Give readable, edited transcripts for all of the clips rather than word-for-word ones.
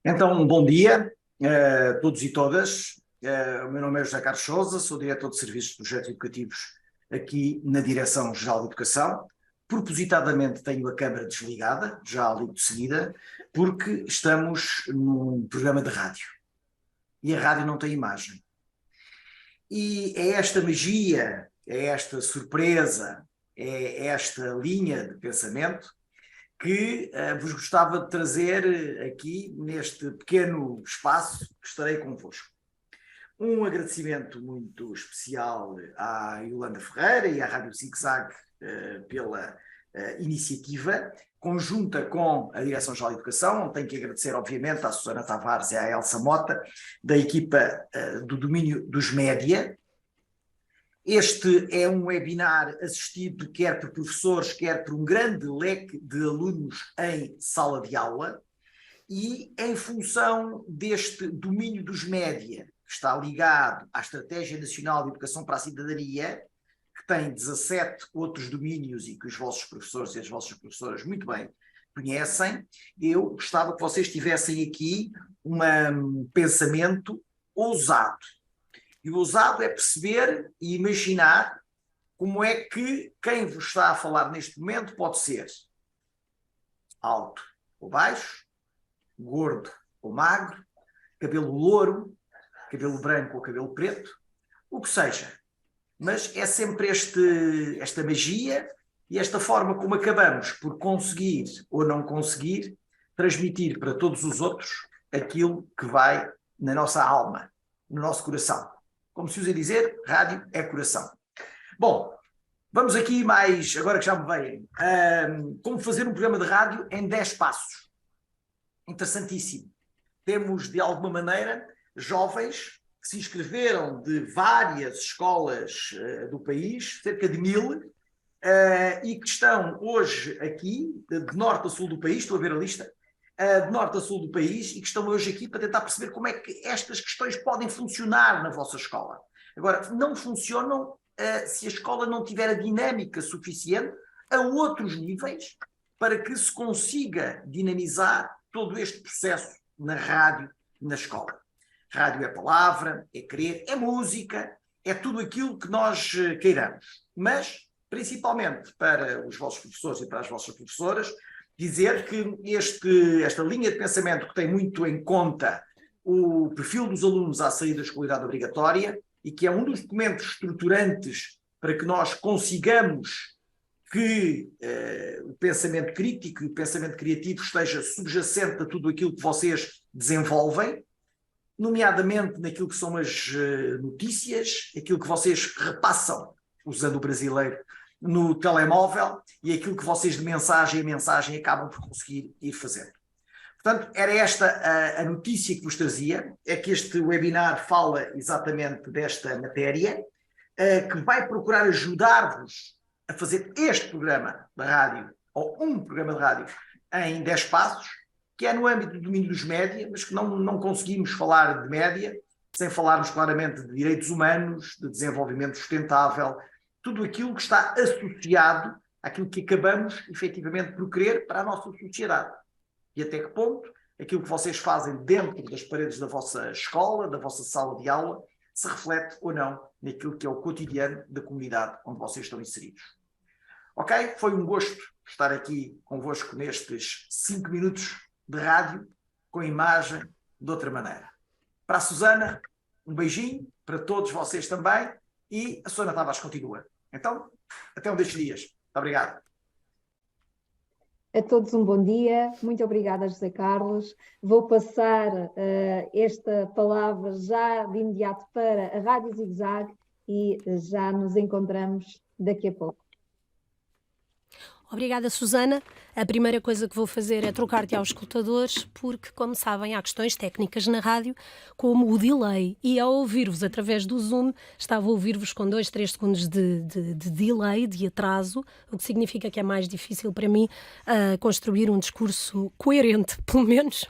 Então, bom dia a todos e todas. O meu nome é José Carlos Sousa, sou diretor de Serviços de Projetos Educativos aqui na Direção-Geral de Educação. Propositadamente tenho a câmara desligada, já ali de seguida, porque estamos num programa de rádio. E a rádio não tem imagem. E é esta magia, é esta surpresa, é esta linha de pensamento que vos gostava de trazer aqui neste pequeno espaço que estarei convosco. Um agradecimento muito especial à Yolanda Ferreira e à Rádio Zig-Zag pela iniciativa, conjunta com a Direção-Geral de Educação, onde tenho que agradecer, obviamente, à Susana Tavares e à Elsa Mota, da equipa do domínio dos média. Este é um webinar assistido quer por professores, quer por um grande leque de alunos em sala de aula, e em função deste domínio dos média, que está ligado à Estratégia Nacional de Educação para a Cidadania, que tem 17 outros domínios e que os vossos professores e as vossas professoras muito bem conhecem, eu gostava que vocês tivessem aqui um pensamento ousado. E o ousado é perceber e imaginar como é que quem vos está a falar neste momento pode ser alto ou baixo, gordo ou magro, cabelo louro, cabelo branco ou cabelo preto, o que seja. Mas é sempre esta magia e esta forma como acabamos por conseguir ou não conseguir transmitir para todos os outros aquilo que vai na nossa alma, no nosso coração. Como se usa dizer, rádio é coração. Bom, vamos aqui mais, agora que já me veem, como fazer um programa de rádio em 10 passos. Interessantíssimo. Temos, de alguma maneira, jovens que se inscreveram de várias escolas do país, cerca de 1000, e que estão hoje aqui, de norte a sul do país, estou a ver a lista, de norte a sul do país, e que estão hoje aqui para tentar perceber como é que estas questões podem funcionar na vossa escola. Agora, não funcionam se a escola não tiver a dinâmica suficiente a outros níveis para que se consiga dinamizar todo este processo na rádio, na escola. Rádio é palavra, é querer, é música, é tudo aquilo que nós queiramos. Mas, principalmente para os vossos professores e para as vossas professoras, dizer que esta linha de pensamento que tem muito em conta o perfil dos alunos à saída da escolaridade obrigatória e que é um dos documentos estruturantes para que nós consigamos que o pensamento crítico e o pensamento criativo esteja subjacente a tudo aquilo que vocês desenvolvem, nomeadamente naquilo que são as notícias, aquilo que vocês repassam, usando o brasileiro, no telemóvel, e aquilo que vocês de mensagem a mensagem acabam por conseguir ir fazendo. Portanto, era esta a notícia que vos trazia, é que este webinar fala exatamente desta matéria, que vai procurar ajudar-vos a fazer este programa de rádio, ou um programa de rádio, em 10 passos, que é no âmbito do domínio dos média, mas que não conseguimos falar de média sem falarmos claramente de direitos humanos, de desenvolvimento sustentável, tudo aquilo que está associado àquilo que acabamos, efetivamente, por querer para a nossa sociedade. E até que ponto aquilo que vocês fazem dentro das paredes da vossa escola, da vossa sala de aula, se reflete ou não naquilo que é o cotidiano da comunidade onde vocês estão inseridos. Ok? Foi um gosto estar aqui convosco nestes 5 minutos de rádio, com imagem, de outra maneira. Para a Susana, um beijinho, para todos vocês também, e a Susana Tavares continua. Então, até um destes dias. Muito obrigado. A todos um bom dia, muito obrigada, José Carlos. Vou passar esta palavra já de imediato para a Rádio Zig-Zag e já nos encontramos daqui a pouco. Obrigada, Susana. A primeira coisa que vou fazer é trocar-te aos escutadores, porque, como sabem, há questões técnicas na rádio, como o delay. E ao ouvir-vos através do Zoom, estava a ouvir-vos com 2, 3 segundos de delay, de atraso, o que significa que é mais difícil para mim construir um discurso coerente, pelo menos.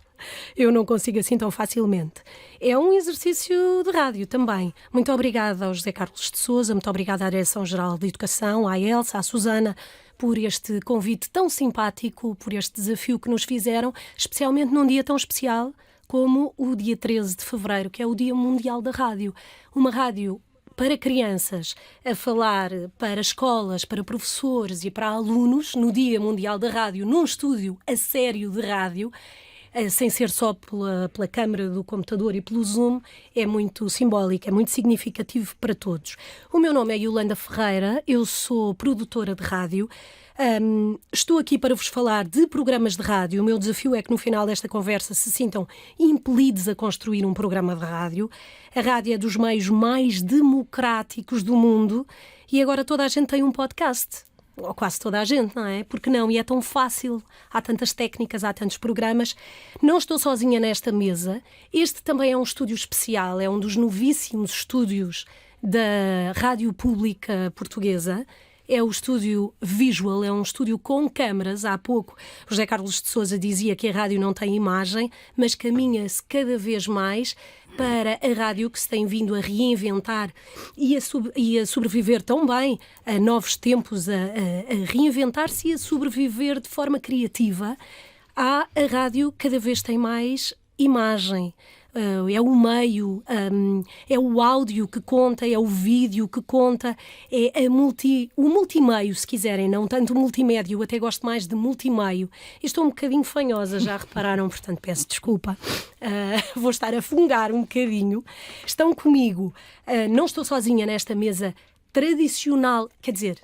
Eu não consigo assim tão facilmente. É um exercício de rádio também. Muito obrigada ao José Carlos de Sousa, muito obrigada à Direção-Geral de Educação, à Elsa, à Susana, por este convite tão simpático, por este desafio que nos fizeram, especialmente num dia tão especial como o dia 13 de fevereiro, que é o Dia Mundial da Rádio. Uma rádio para crianças, a falar para escolas, para professores e para alunos, no Dia Mundial da Rádio, num estúdio a sério de rádio, sem ser só pela câmara do computador e pelo Zoom, é muito simbólico, é muito significativo para todos. O meu nome é Yolanda Ferreira, eu sou produtora de rádio. Estou aqui para vos falar de programas de rádio. O meu desafio é que no final desta conversa se sintam impelidos a construir um programa de rádio. A rádio é dos meios mais democráticos do mundo e agora toda a gente tem um podcast. Ou quase toda a gente, não é? Porque não? E é tão fácil, há tantas técnicas, há tantos programas. Não estou sozinha nesta mesa. Este também é um estúdio especial, é um dos novíssimos estúdios da Rádio Pública Portuguesa. É o estúdio Visual, é um estúdio com câmaras. Há pouco o José Carlos de Sousa dizia que a rádio não tem imagem, mas caminha-se cada vez mais para a rádio que se tem vindo a reinventar e a sobreviver tão bem a novos tempos, a reinventar-se e a sobreviver de forma criativa. A rádio cada vez tem mais imagem. É o meio, é o áudio que conta, é o vídeo que conta, é o multimeio, se quiserem, não tanto o multimédia, eu até gosto mais de multimeio. Estou um bocadinho fanhosa, já repararam, portanto peço desculpa. Vou estar a fungar um bocadinho. Estão comigo, não estou sozinha nesta mesa tradicional, quer dizer,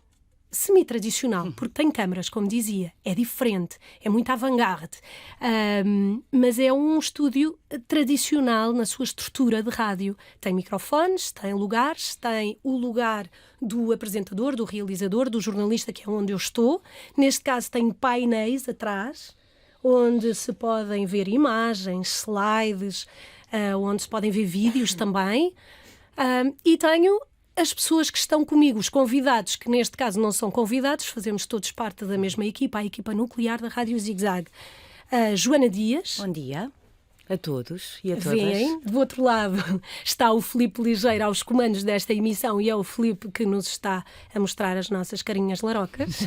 semi-tradicional, porque tem câmaras, como dizia, é diferente, é muito avant-garde, mas é um estúdio tradicional na sua estrutura de rádio. Tem microfones, tem lugares, tem o lugar do apresentador, do realizador, do jornalista, que é onde eu estou. Neste caso tem painéis atrás, onde se podem ver imagens, slides, onde se podem ver vídeos também, e tenho as pessoas que estão comigo, os convidados, que neste caso não são convidados, fazemos todos parte da mesma equipa, a equipa nuclear da Rádio Zig-Zag. Joana Dias. Bom dia a todos e a todas. Vêm. Do outro lado está o Filipe Ligeiro aos comandos desta emissão e é o Filipe que nos está a mostrar as nossas carinhas larocas.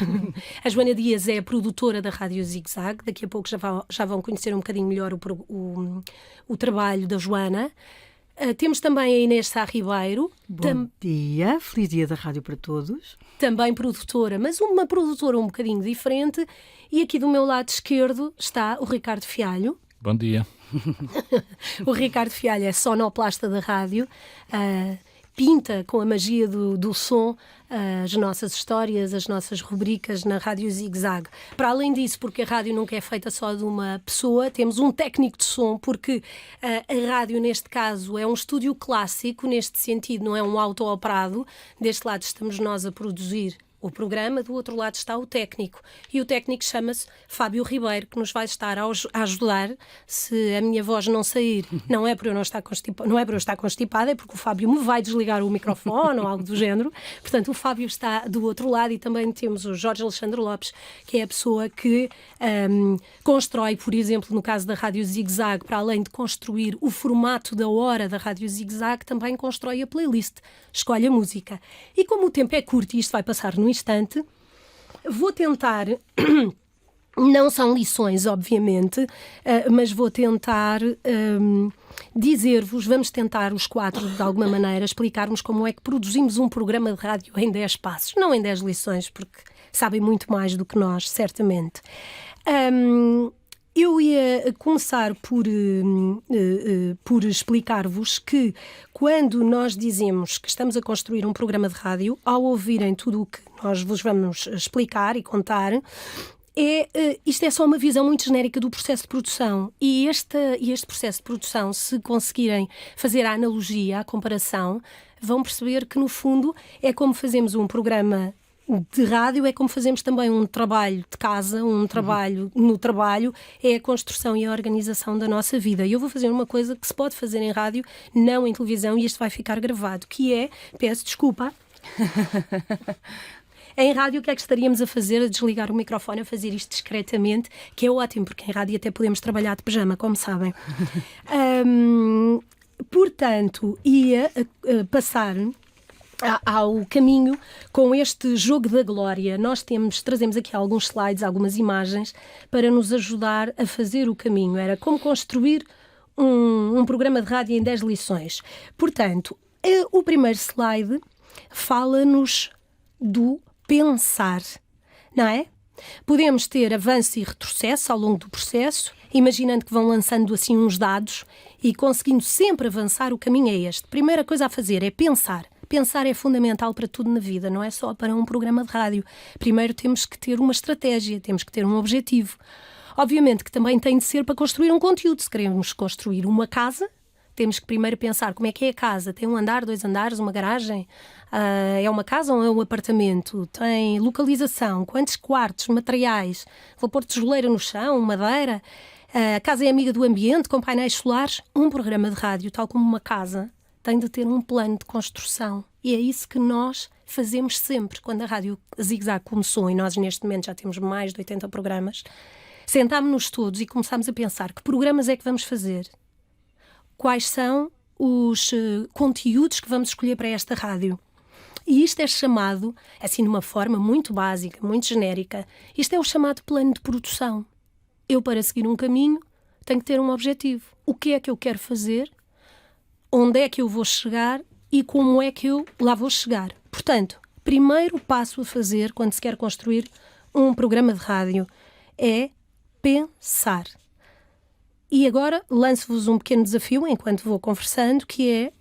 A Joana Dias é a produtora da Rádio Zig-Zag. Daqui a pouco já vão conhecer um bocadinho melhor o trabalho da Joana. Temos também a Inês Sá Ribeiro. Bom dia, feliz dia da rádio para todos. Também produtora, mas uma produtora um bocadinho diferente. E aqui do meu lado esquerdo está o Ricardo Fialho. Bom dia. O Ricardo Fialho é sonoplasta da rádio, pinta com a magia do som as nossas histórias, as nossas rubricas na Rádio Zig-Zag. Para além disso, porque a rádio nunca é feita só de uma pessoa, temos um técnico de som, porque a rádio, neste caso, é um estúdio clássico, neste sentido, não é um auto-operado. Deste lado estamos nós a produzir o programa, do outro lado está o técnico. E o técnico chama-se Fábio Ribeiro, que nos vai estar a ajudar. Se a minha voz não sair, não é por eu estar constipada, é porque o Fábio me vai desligar o microfone ou algo do género. Portanto, o Fábio está do outro lado e também temos o Jorge Alexandre Lopes, que é a pessoa que constrói, por exemplo, no caso da Rádio Zig-Zag, para além de construir o formato da hora da Rádio Zig-Zag, também constrói a playlist, escolhe a música. E como o tempo é curto e isto vai passar no instante, vou tentar, não são lições, obviamente, mas vou tentar dizer-vos, vamos tentar os quatro, de alguma maneira, explicarmos como é que produzimos um programa de rádio em 10 passos, não em 10 lições, porque sabem muito mais do que nós, certamente. Eu ia começar por explicar-vos que quando nós dizemos que estamos a construir um programa de rádio, ao ouvirem tudo o que nós vos vamos explicar e contar, isto é só uma visão muito genérica do processo de produção. E este processo de produção, se conseguirem fazer a analogia, a comparação, vão perceber que, no fundo, é como fazemos um programa de rádio, é como fazemos também um trabalho de casa, um trabalho no trabalho, é a construção e a organização da nossa vida. E eu vou fazer uma coisa que se pode fazer em rádio, não em televisão, e isto vai ficar gravado, que é, peço desculpa, em rádio o que é que estaríamos a fazer? A desligar o microfone, a fazer isto discretamente, que é ótimo, porque em rádio até podemos trabalhar de pijama, como sabem. Portanto, ia passar ao caminho com este jogo da glória. Nós trazemos aqui alguns slides, algumas imagens para nos ajudar a fazer o caminho. Era como construir um programa de rádio em 10 lições. Portanto, o primeiro slide fala-nos do pensar, não é? Podemos ter avanço e retrocesso ao longo do processo, imaginando que vão lançando assim uns dados e conseguindo sempre avançar. O caminho é este. Primeira coisa a fazer é pensar. Pensar é fundamental para tudo na vida, não é só para um programa de rádio. Primeiro temos que ter uma estratégia, temos que ter um objetivo. Obviamente que também tem de ser para construir um conteúdo. Se queremos construir uma casa, temos que primeiro pensar como é que é a casa. Tem um andar, 2 andares, uma garagem? É uma casa ou é um apartamento? Tem localização? Quantos quartos? Materiais? Vou pôr tijoleira no chão? Madeira? A casa é amiga do ambiente, com painéis solares? Um programa de rádio, tal como uma casa, tem de ter um plano de construção. E é isso que nós fazemos sempre. Quando a Rádio Zig-Zag começou, e nós neste momento já temos mais de 80 programas, sentámos-nos todos e começámos a pensar que programas é que vamos fazer? Quais são os conteúdos que vamos escolher para esta rádio? E isto é chamado, assim de uma forma muito básica, muito genérica, isto é o chamado plano de produção. Eu, para seguir um caminho, tenho que ter um objetivo. O que é que eu quero fazer? Onde é que eu vou chegar e como é que eu lá vou chegar? Portanto, primeiro passo a fazer quando se quer construir um programa de rádio é pensar. E agora lanço-vos um pequeno desafio enquanto vou conversando, que é,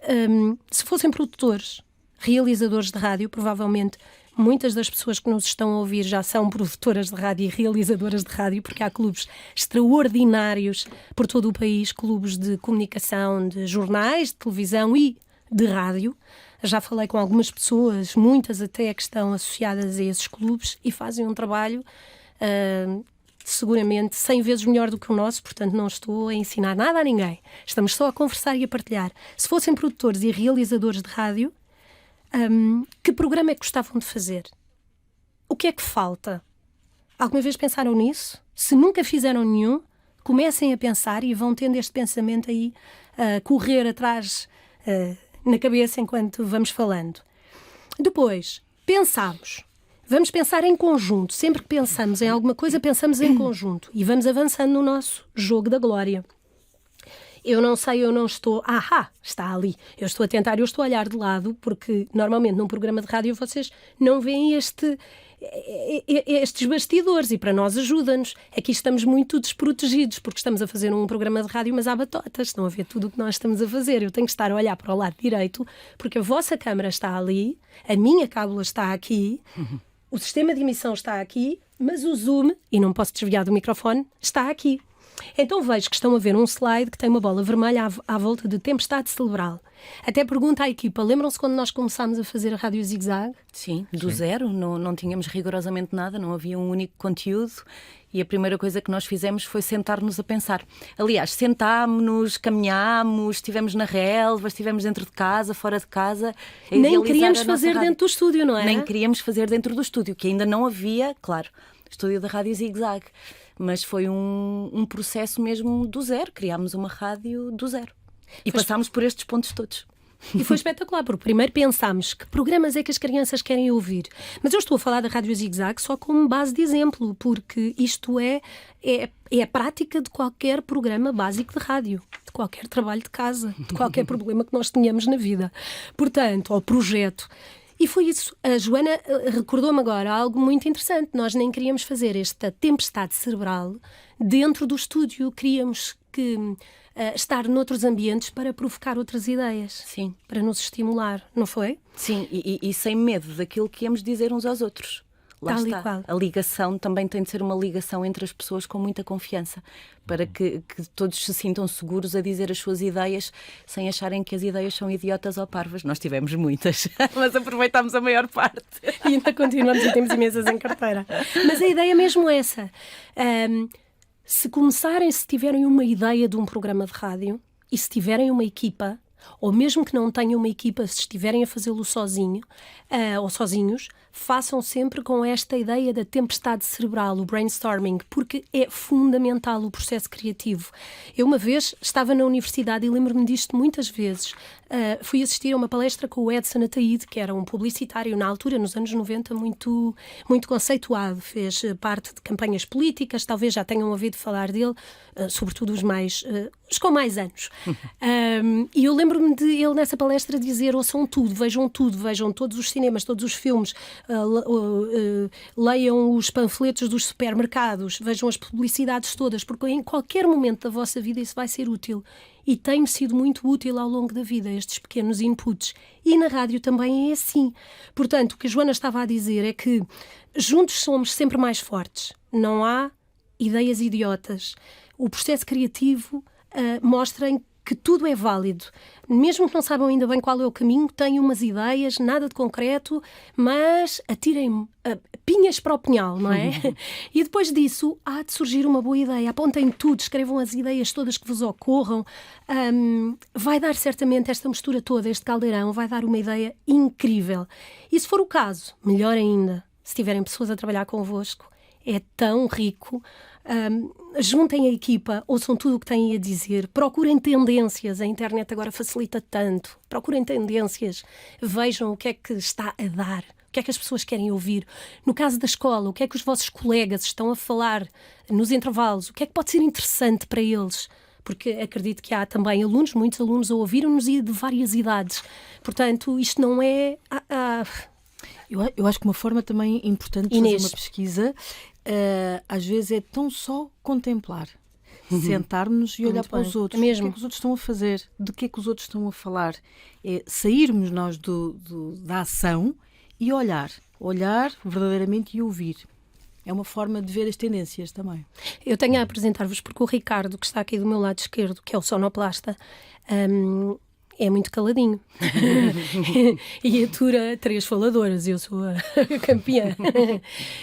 se fossem produtores, realizadores de rádio, provavelmente muitas das pessoas que nos estão a ouvir já são produtoras de rádio e realizadoras de rádio, porque há clubes extraordinários por todo o país, clubes de comunicação, de jornais, de televisão e de rádio. Já falei com algumas pessoas, muitas até que estão associadas a esses clubes e fazem um trabalho seguramente 100 vezes melhor do que o nosso, portanto não estou a ensinar nada a ninguém. Estamos só a conversar e a partilhar. Se fossem produtores e realizadores de rádio, que programa é que gostavam de fazer? O que é que falta? Alguma vez pensaram nisso? Se nunca fizeram nenhum, comecem a pensar e vão tendo este pensamento aí a correr atrás na cabeça enquanto vamos falando. Depois, pensamos. Vamos pensar em conjunto. Sempre que pensamos em alguma coisa, pensamos em conjunto. E vamos avançando no nosso jogo da glória. Eu não sei, eu não estou... está ali. Eu estou a tentar, eu estou a olhar de lado, porque normalmente num programa de rádio vocês não veem estes bastidores e para nós ajuda-nos. Aqui estamos muito desprotegidos, porque estamos a fazer um programa de rádio, mas há batotas. Estão a ver tudo o que nós estamos a fazer. Eu tenho que estar a olhar para o lado direito, porque a vossa câmara está ali, a minha cábula está aqui, o sistema de emissão está aqui, mas o zoom, e não posso desviar do microfone, está aqui. Então vejo que estão a ver um slide que tem uma bola vermelha à volta de tempestade cerebral. Até pergunta à equipa, lembram-se quando nós começámos a fazer a Rádio Zig-Zag? Sim, do zero, não tínhamos rigorosamente nada, não havia um único conteúdo e a primeira coisa que nós fizemos foi sentar-nos a pensar. Aliás, sentámos-nos, caminhámos, estivemos na relva, estivemos dentro de casa, fora de casa. Nem queríamos fazer dentro do estúdio, não é? Nem queríamos fazer dentro do estúdio, que ainda não havia, claro, estúdio da Rádio Zig-Zag. Mas foi um processo mesmo do zero. Criámos uma rádio do zero. E passámos por estes pontos todos. E foi espetacular, porque primeiro pensámos que programas é que as crianças querem ouvir. Mas eu estou a falar da Rádio Zig-Zag só como base de exemplo, porque isto é a prática de qualquer programa básico de rádio, de qualquer trabalho de casa, de qualquer problema que nós tenhamos na vida. Portanto, ao projeto. E foi isso. A Joana recordou-me agora algo muito interessante. Nós nem queríamos fazer esta tempestade cerebral dentro do estúdio. Queríamos estar noutros ambientes para provocar outras ideias. Sim. Para nos estimular, não foi? Sim, e sem medo daquilo que íamos dizer uns aos outros. Lá Tal está. e qual. A ligação também tem de ser uma ligação entre as pessoas com muita confiança, para que todos se sintam seguros a dizer as suas ideias sem acharem que as ideias são idiotas ou parvas. Nós tivemos muitas, mas aproveitámos a maior parte. E ainda continuamos e temos imensas em carteira. Mas a ideia é mesmo essa. Se tiverem uma ideia de um programa de rádio e se tiverem uma equipa, ou mesmo que não tenham uma equipa, se estiverem a fazê-lo sozinho ou sozinhos, façam sempre com esta ideia da tempestade cerebral, o brainstorming, porque é fundamental o processo criativo. Eu uma vez estava na universidade e lembro-me disto muitas vezes. Fui assistir a uma palestra com o Edson Ataíde, que era um publicitário na altura, nos anos 90, muito, muito conceituado. Fez parte de campanhas políticas, talvez já tenham ouvido falar dele, sobretudo os com mais anos. E eu lembro-me de ele nessa palestra dizer: ouçam tudo, vejam todos os cinemas, todos os filmes, leiam os panfletos dos supermercados, vejam as publicidades todas, porque em qualquer momento da vossa vida isso vai ser útil. E tem-me sido muito útil ao longo da vida, estes pequenos inputs. E na rádio também é assim. Portanto, o que a Joana estava a dizer é que juntos somos sempre mais fortes. Não há ideias idiotas. O processo criativo mostra que tudo é válido. Mesmo que não saibam ainda bem qual é o caminho, têm umas ideias, nada de concreto, mas atirem pinhas para o pinhal, não é? E depois disso há de surgir uma boa ideia. Apontem tudo, escrevam as ideias todas que vos ocorram. Vai dar certamente esta mistura toda, este caldeirão, vai dar uma ideia incrível. E se for o caso, melhor ainda, se tiverem pessoas a trabalhar convosco, é tão rico. Juntem a equipa, ouçam tudo o que têm a dizer, procurem tendências, a internet agora facilita tanto, procurem tendências, vejam o que é que está a dar, o que é que as pessoas querem ouvir. No caso da escola, o que é que os vossos colegas estão a falar nos intervalos, o que é que pode ser interessante para eles, porque acredito que há também muitos alunos a ouvirem-nos e de várias idades, portanto isto não é... Eu acho que uma forma também importante de fazer uma pesquisa, às vezes, é tão só contemplar. Sentarmos e olhar para os outros. O que é que os outros estão a fazer? De que é que os outros estão a falar? É sairmos nós da ação e olhar verdadeiramente e ouvir. É uma forma de ver as tendências também. Eu tenho a apresentar-vos porque o Ricardo, que está aqui do meu lado esquerdo, que é o sonoplasta, é muito caladinho e atura 3 faladoras, eu sou a campeã.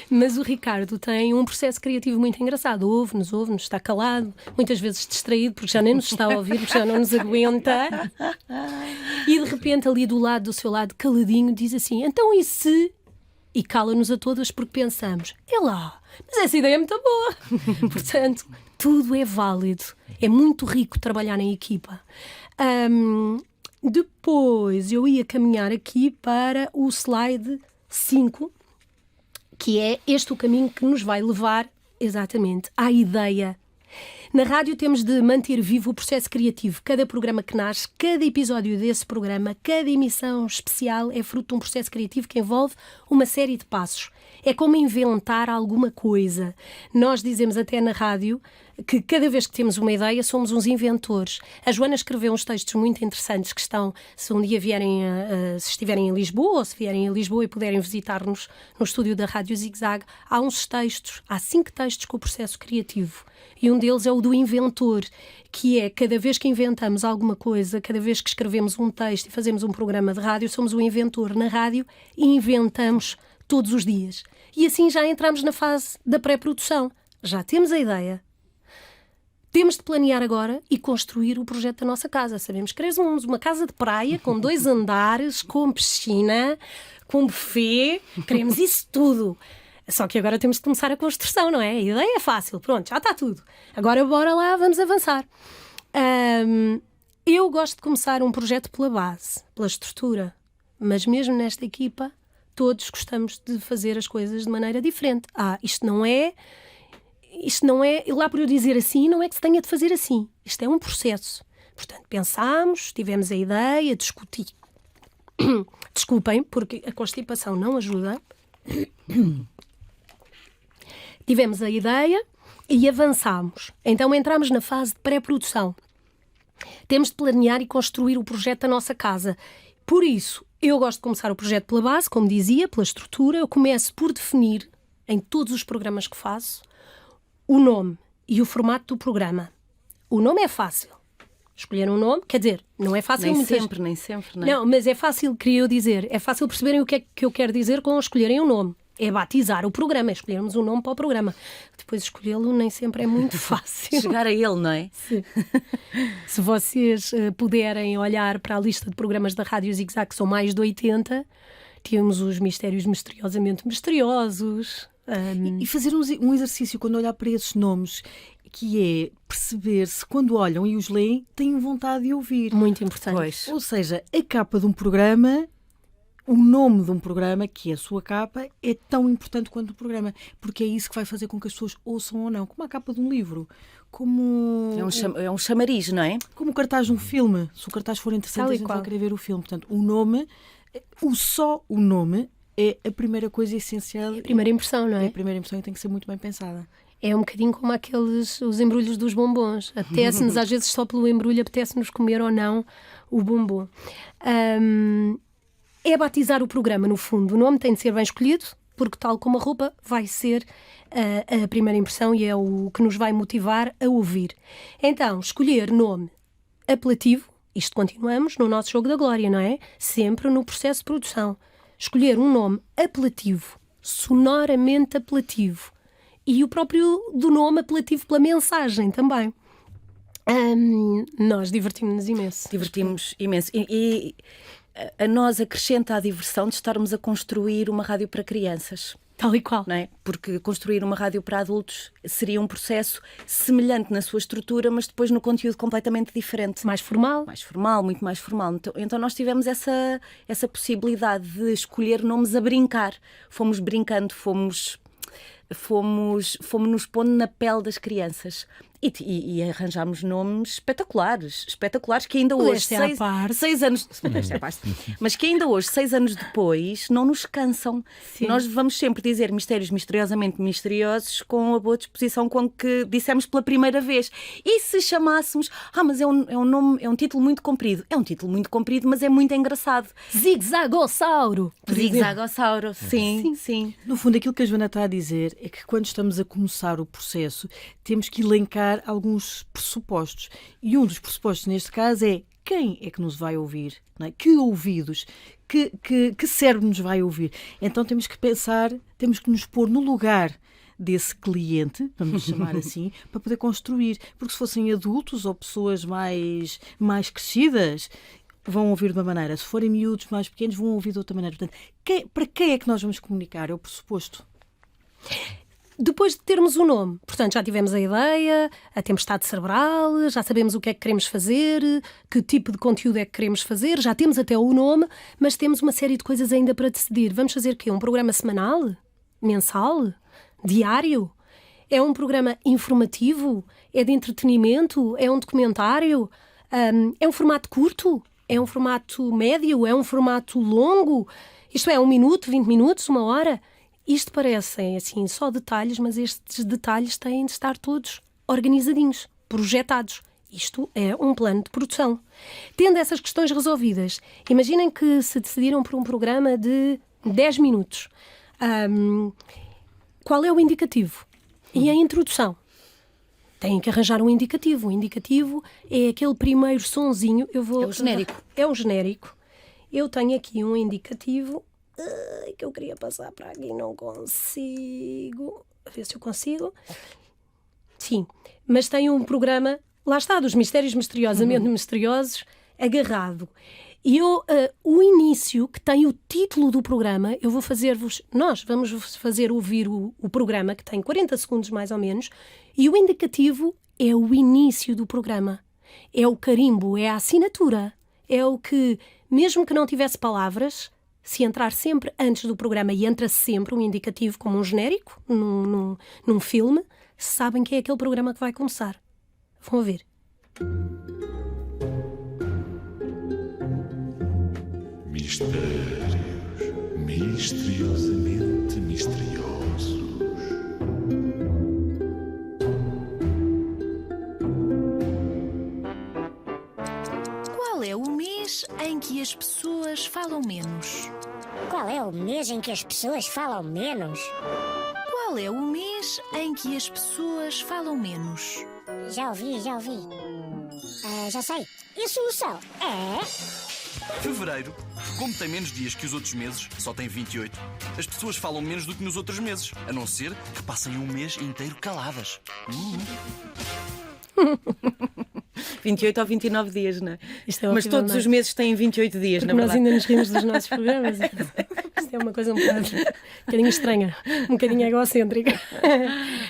Mas o Ricardo tem um processo criativo muito engraçado, ouve-nos, está calado, muitas vezes distraído porque já nem nos está a ouvir, porque já não nos aguenta, e de repente ali do seu lado caladinho diz assim: então e se... E cala-nos a todas porque pensamos: é lá, mas essa ideia é muito boa. Portanto, tudo é válido, é muito rico trabalhar em equipa. Depois eu ia caminhar aqui para o slide 5, que é este o caminho que nos vai levar exatamente à ideia. Na rádio temos de manter vivo o processo criativo. Cada programa que nasce, cada episódio desse programa, cada emissão especial é fruto de um processo criativo que envolve uma série de passos. É como inventar alguma coisa. Nós dizemos até na rádio que cada vez que temos uma ideia somos uns inventores. A Joana escreveu uns textos muito interessantes que estão, se um dia se estiverem em Lisboa ou se vierem em Lisboa e puderem visitar-nos no estúdio da Rádio Zig-Zag, há 5 textos com o processo criativo. E um deles é o do inventor, que é cada vez que inventamos alguma coisa, cada vez que escrevemos um texto e fazemos um programa de rádio, somos o inventor na rádio e inventamos todos os dias. E assim já entramos na fase da pré-produção. Já temos a ideia. Temos de planear agora e construir o projeto da nossa casa. Sabemos que queremos uma casa de praia com 2 andares, com piscina, com buffet. Queremos isso tudo. Só que agora temos de começar a construção, não é? A ideia é fácil, pronto, já está tudo. Agora bora lá, vamos avançar. Eu gosto de começar um projeto pela base, pela estrutura, mas mesmo nesta equipa todos gostamos de fazer as coisas de maneira diferente. Isto não é, lá por eu dizer assim, não é que se tenha de fazer assim. Isto é um processo. Portanto, pensámos, tivemos a ideia, discutimos. Desculpem, porque a constipação não ajuda. Tivemos a ideia e avançámos. Então entramos na fase de pré-produção. Temos de planear e construir o projeto da nossa casa. Por isso, eu gosto de começar o projeto pela base, como dizia, pela estrutura. Eu começo por definir, em todos os programas que faço, o nome e o formato do programa. O nome é fácil. Escolher um nome, quer dizer, não é fácil... Nem sempre, não é? Não, mas é fácil, queria eu dizer, é fácil perceberem o que é que eu quero dizer com escolherem um nome. É batizar o programa, é escolhermos um nome para o programa. Depois escolhê-lo nem sempre é muito fácil. Chegar a ele, não é? Se vocês puderem olhar para a lista de programas da Rádio Zig-Zag, que são mais de 80, temos os mistérios misteriosamente misteriosos. E fazer um exercício quando olhar para esses nomes, que é perceber se quando olham e os leem têm vontade de ouvir. Muito importante. Pois. Ou seja, a capa de um programa, o nome de um programa, que é a sua capa, é tão importante quanto o programa, porque é isso que vai fazer com que as pessoas ouçam ou não, como a capa de um livro, como... É um chamariz, não é? Como o cartaz de um filme. Se o cartaz for interessante, a gente vai querer ver o filme. Portanto, o nome, só o nome é a primeira coisa essencial. É a primeira impressão, não é? É a primeira impressão e tem que ser muito bem pensada. É um bocadinho como os embrulhos dos bombons. Apetece-nos, às vezes só pelo embrulho, apetece-nos comer ou não o bombom. É batizar o programa, no fundo. O nome tem de ser bem escolhido, porque tal como a roupa vai ser a primeira impressão e é o que nos vai motivar a ouvir. Então, escolher nome apelativo, isto continuamos no nosso jogo da glória, não é? Sempre no processo de produção. Escolher um nome apelativo, sonoramente apelativo, e o próprio do nome apelativo pela mensagem também. Nós divertimos-nos imenso. Divertimos imenso. E a nós acrescenta a diversão de estarmos a construir uma rádio para crianças. Tal e qual. Não é? Porque construir uma rádio para adultos seria um processo semelhante na sua estrutura, mas depois no conteúdo completamente diferente. Mais formal. Mais formal, muito mais formal. Então nós tivemos essa possibilidade de escolher nomes a brincar. Fomos brincando, fomos nos pondo na pele das crianças e arranjámos nomes espetaculares que ainda hoje, 6 anos, mas que ainda hoje, 6 anos depois, não nos cansam. Sim. Nós vamos sempre dizer mistérios misteriosamente misteriosos com a boa disposição com que dissemos pela primeira vez. E se chamássemos, mas é um título muito comprido. É um título muito comprido, mas é muito engraçado. Zigzagossauro. Zigzagossauro, sim. No fundo, aquilo que a Joana está a dizer é que quando estamos a começar o processo, temos que elencar alguns pressupostos. E um dos pressupostos neste caso é quem é que nos vai ouvir? Não é? Que ouvidos? Que cérebro nos vai ouvir? Então temos que pensar, temos que nos pôr no lugar desse cliente, vamos chamar assim, para poder construir. Porque se fossem adultos ou pessoas mais crescidas, vão ouvir de uma maneira. Se forem miúdos mais pequenos, vão ouvir de outra maneira. Portanto, para quem é que nós vamos comunicar? É o pressuposto. Depois de termos o nome, portanto, já tivemos a ideia, a tempestade cerebral, já sabemos o que é que queremos fazer, que tipo de conteúdo é que queremos fazer, já temos até o nome, mas temos uma série de coisas ainda para decidir. Vamos fazer o quê? Um programa semanal? Mensal? Diário? É um programa informativo? É de entretenimento? É um documentário? É um formato curto? É um formato médio? É um formato longo? Isto é, 1 minuto, 20 minutos, 1 hora? Isto parecem, assim, só detalhes, mas estes detalhes têm de estar todos organizadinhos, projetados. Isto é um plano de produção. Tendo essas questões resolvidas, imaginem que se decidiram por um programa de 10 minutos. Qual é o indicativo? E a introdução? Têm que arranjar um indicativo. O indicativo é aquele primeiro sonzinho. É o genérico. É o genérico. Eu tenho aqui um indicativo que eu queria passar para aqui, não consigo. A ver se eu consigo. Sim, mas tem um programa, lá está, dos mistérios misteriosamente misteriosos, agarrado. E o início, que tem o título do programa, eu vou fazer-vos, nós vamos fazer ouvir o programa, que tem 40 segundos mais ou menos, e o indicativo é o início do programa. É o carimbo, é a assinatura. É o que, mesmo que não tivesse palavras, se entrar sempre antes do programa e entra sempre um indicativo como um genérico, num filme, sabem que é aquele programa que vai começar. Vão ouvir. Mistérios misteriosamente misteriosos. Qual é o mês em que as pessoas falam menos? Qual é o mês em que as pessoas falam menos? Qual é o mês em que as pessoas falam menos? Já ouvi. Já sei. E a solução é... Fevereiro. Como tem menos dias que os outros meses, só tem 28, as pessoas falam menos do que nos outros meses, a não ser que passem um mês inteiro caladas. 28 ou 29 dias, não é? Isto é mas todos os meses têm 28 dias, porque na verdade. Nós ainda nos rimos dos nossos programas. Isto é uma coisa um bocadinho estranha, um bocadinho egocêntrica.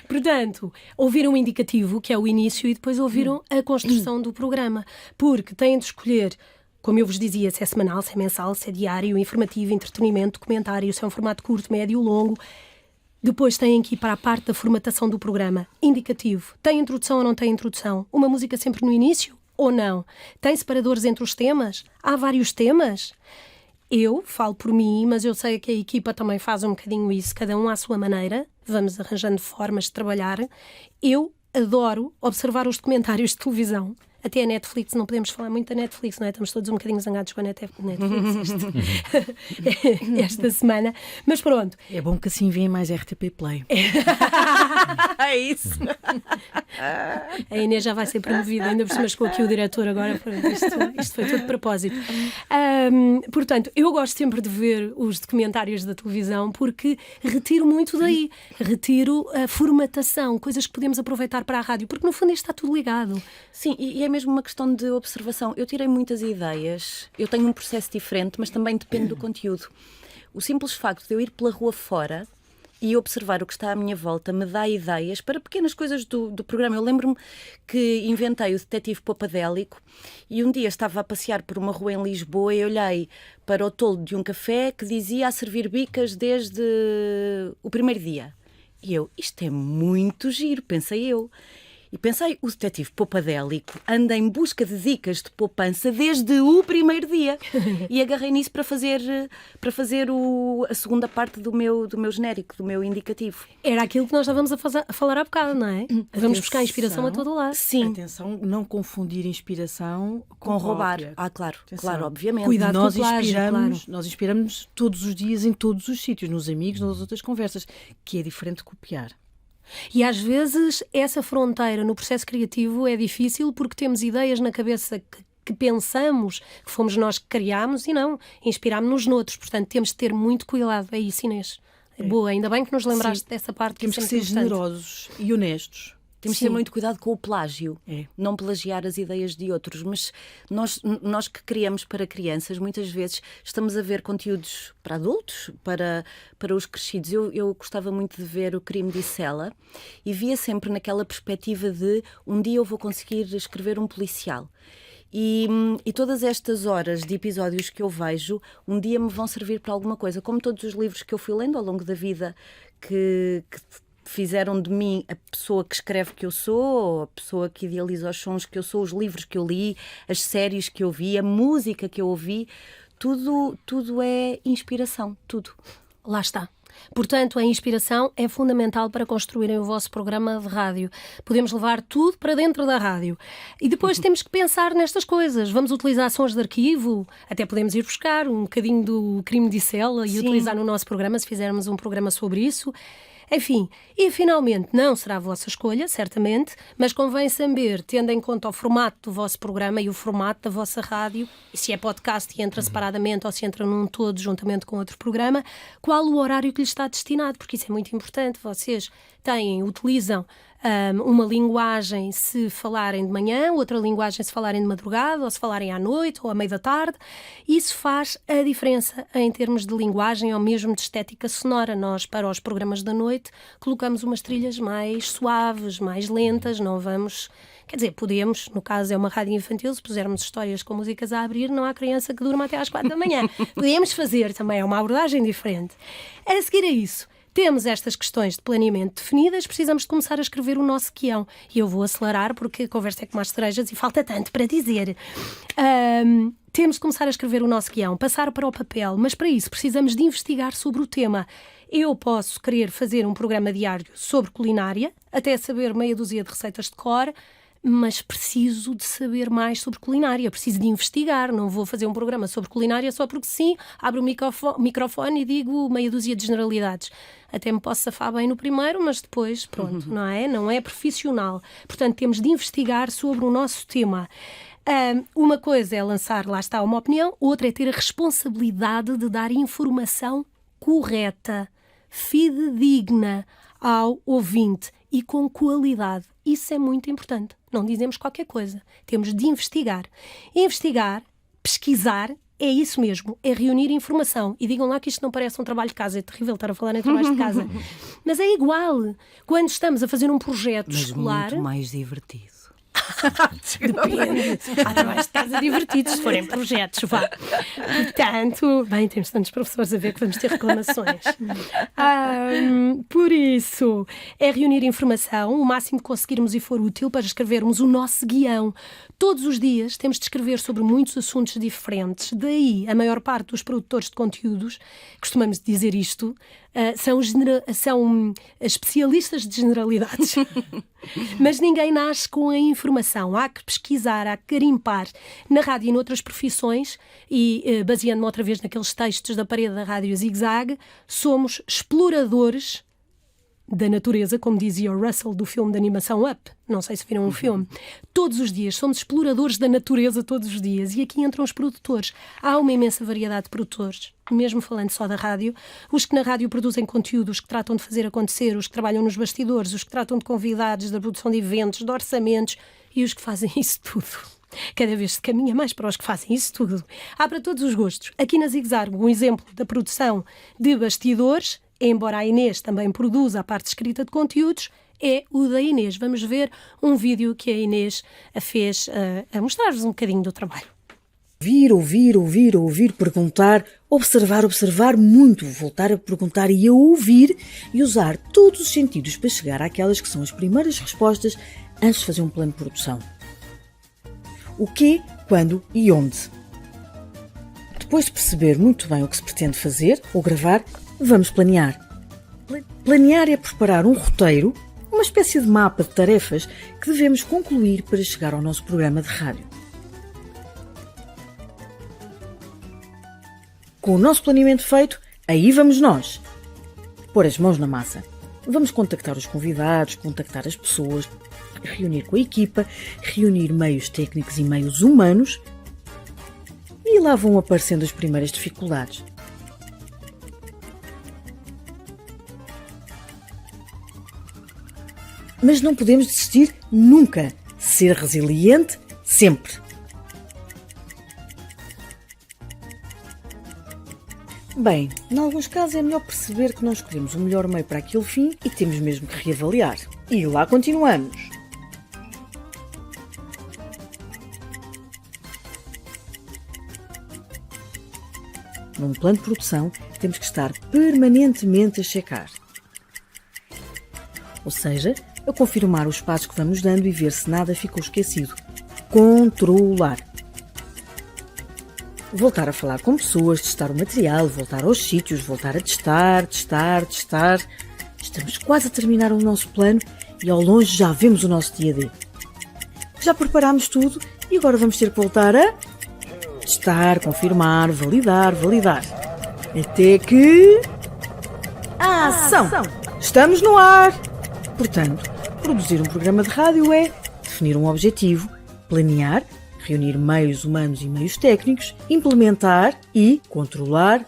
Portanto, ouviram o indicativo, que é o início, e depois ouviram a construção do programa. Porque têm de escolher, como eu vos dizia, se é semanal, se é mensal, se é diário, informativo, entretenimento, documentário, se é um formato curto, médio, longo. Depois têm que ir para a parte da formatação do programa. Indicativo. Tem introdução ou não tem introdução? Uma música sempre no início ou não? Tem separadores entre os temas? Há vários temas? Eu falo por mim, mas eu sei que a equipa também faz um bocadinho isso, cada um à sua maneira. Vamos arranjando formas de trabalhar. Eu adoro observar os documentários de televisão. Até a Netflix, não podemos falar muito da Netflix, não é? Estamos todos um bocadinho zangados com a Netflix esta semana. Mas pronto. É bom que assim vêem mais RTP Play. É isso. A Inês já vai ser promovida, ainda por cima chegou aqui o diretor agora. Isto foi tudo de propósito. Portanto, eu gosto sempre de ver os documentários da televisão porque retiro muito daí. Retiro a formatação, coisas que podemos aproveitar para a rádio, porque no fundo isto está tudo ligado. Sim, e é mesmo uma questão de observação. Eu tirei muitas ideias, eu tenho um processo diferente, mas também depende do conteúdo. O simples facto de eu ir pela rua fora e observar o que está à minha volta me dá ideias para pequenas coisas do programa. Eu lembro-me que inventei o detetive popadélico e um dia estava a passear por uma rua em Lisboa e olhei para o toldo de um café que dizia a servir bicas desde o primeiro dia. E eu, isto é muito giro, pensei eu. E pensei, o detetive popadélico anda em busca de dicas de poupança desde o primeiro dia. E agarrei nisso para fazer a segunda parte do meu genérico, do meu indicativo. Era aquilo que nós estávamos a falar há bocado, não é? Vamos buscar inspiração a todo lado. Sim. Atenção, não confundir inspiração com roubar. Própria. Claro, obviamente. Cuidado nós com o plágio, nós inspiramos todos os dias em todos os sítios, nos amigos, nas outras conversas, que é diferente de copiar. E às vezes essa fronteira no processo criativo é difícil porque temos ideias na cabeça que pensamos que fomos nós que criámos e não, inspirámos-nos noutros. Portanto, temos de ter muito cuidado. É isso, Inês. Boa, ainda bem que nos lembraste dessa parte. Temos que ser generosos e honestos. Temos de ter muito cuidado com o plágio, não plagiar as ideias de outros, mas nós que criamos para crianças, muitas vezes estamos a ver conteúdos para adultos, para os crescidos. Eu gostava muito de ver o Crime de Sela e via sempre naquela perspectiva de um dia eu vou conseguir escrever um policial. E todas estas horas de episódios que eu vejo, um dia me vão servir para alguma coisa, como todos os livros que eu fui lendo ao longo da vida, que fizeram de mim a pessoa que escreve que eu sou, a pessoa que idealiza os sons que eu sou, os livros que eu li, as séries que eu vi, a música que eu ouvi, tudo é inspiração, tudo. Lá está. Portanto, a inspiração é fundamental para construírem o vosso programa de rádio. Podemos levar tudo para dentro da rádio. E depois temos que pensar nestas coisas. Vamos utilizar sons de arquivo, até podemos ir buscar um bocadinho do Crime de Sela e utilizar no nosso programa, se fizermos um programa sobre isso. Enfim, e finalmente não será a vossa escolha, certamente, mas convém saber, tendo em conta o formato do vosso programa e o formato da vossa rádio, e se é podcast e entra separadamente ou se entra num todo juntamente com outro programa, qual o horário que lhe está destinado, porque isso é muito importante. Vocês utilizam uma linguagem se falarem de manhã, outra linguagem se falarem de madrugada, ou se falarem à noite ou à meia da tarde. Isso faz a diferença em termos de linguagem ou mesmo de estética sonora. Nós, para os programas da noite, colocamos umas trilhas mais suaves, mais lentas, não vamos... Quer dizer, podemos, no caso é uma rádio infantil, se pusermos histórias com músicas a abrir, não há criança que durma até às 4 da manhã. Podemos fazer também, é uma abordagem diferente. A seguir a isso, temos estas questões de planeamento definidas, precisamos de começar a escrever o nosso guião. E eu vou acelerar porque a conversa é como as cerejas e falta tanto para dizer. Temos de começar a escrever o nosso guião, passar para o papel, mas para isso precisamos de investigar sobre o tema. Eu posso querer fazer um programa diário sobre culinária, até saber meia dúzia de receitas de cor, mas preciso de saber mais sobre culinária, preciso de investigar, não vou fazer um programa sobre culinária só porque sim, abro o microfone e digo meia dúzia de generalidades. Até me posso safar bem no primeiro, mas depois, pronto, não é profissional. Portanto, temos de investigar sobre o nosso tema. Uma coisa é lançar, lá está, uma opinião, outra é ter a responsabilidade de dar informação correta, fidedigna ao ouvinte e com qualidade. Isso é muito importante. Não dizemos qualquer coisa. Temos de investigar. Investigar, pesquisar É isso mesmo, é reunir informação. E digam lá que isto não parece um trabalho de casa, é terrível estar a falar em trabalho de casa. Mas é igual. Quando estamos a fazer um projeto escolar... Mas muito mais divertido. Depende. Há trabalhos de casa divertidos, se forem projetos, vá. Portanto, bem, temos tantos professores a ver que vamos ter reclamações. Por isso, é reunir informação, o máximo que conseguirmos e for útil para escrevermos o nosso guião. Todos os dias temos de escrever sobre muitos assuntos diferentes. Daí, a maior parte dos produtores de conteúdos, costumamos dizer isto, são especialistas de generalidades. Mas ninguém nasce com a informação. Há que pesquisar, há que garimpar. Na rádio e noutras profissões, e baseando-me outra vez naqueles textos da parede da Rádio Zig-Zag, somos exploradores da natureza, como dizia o Russell do filme de animação Up. Não sei se viram o filme. Todos os dias, somos exploradores da natureza todos os dias. E aqui entram os produtores. Há uma imensa variedade de produtores, mesmo falando só da rádio. Os que na rádio produzem conteúdos, os que tratam de fazer acontecer, os que trabalham nos bastidores, os que tratam de convidados, da produção de eventos, de orçamentos, e os que fazem isso tudo. Cada vez se caminha mais para os que fazem isso tudo. Há para todos os gostos. Aqui na Zig-Zag, um exemplo da produção de bastidores, embora a Inês também produza a parte escrita de conteúdos, é o da Inês. Vamos ver um vídeo que a Inês fez a mostrar-vos um bocadinho do trabalho. Ouvir, perguntar, observar muito, voltar a perguntar e a ouvir e usar todos os sentidos para chegar àquelas que são as primeiras respostas antes de fazer um plano de produção. O quê, quando e onde. Depois de perceber muito bem o que se pretende fazer ou gravar, vamos planear. Planear é preparar um roteiro, uma espécie de mapa de tarefas que devemos concluir para chegar ao nosso programa de rádio. Com o nosso planeamento feito, aí vamos nós. Pôr as mãos na massa. Vamos contactar os convidados, contactar as pessoas, reunir com a equipa, reunir meios técnicos e meios humanos, e lá vão aparecendo as primeiras dificuldades. Mas não podemos desistir nunca. Ser resiliente sempre. Bem, em alguns casos é melhor perceber que não escolhemos o melhor meio para aquele fim e temos mesmo que reavaliar. E lá continuamos. Num plano de produção, temos que estar permanentemente a checar. Ou seja, a confirmar os passos que vamos dando e ver se nada ficou esquecido. Controlar. Voltar a falar com pessoas, testar o material, voltar aos sítios, voltar a testar. Estamos quase a terminar o nosso plano e ao longe já vemos o nosso dia-a-dia. Já preparámos tudo e agora vamos ter que voltar a testar, confirmar, validar. Até que... Ação! Estamos no ar! Portanto, produzir um programa de rádio é definir um objetivo, planear, reunir meios humanos e meios técnicos, implementar e controlar.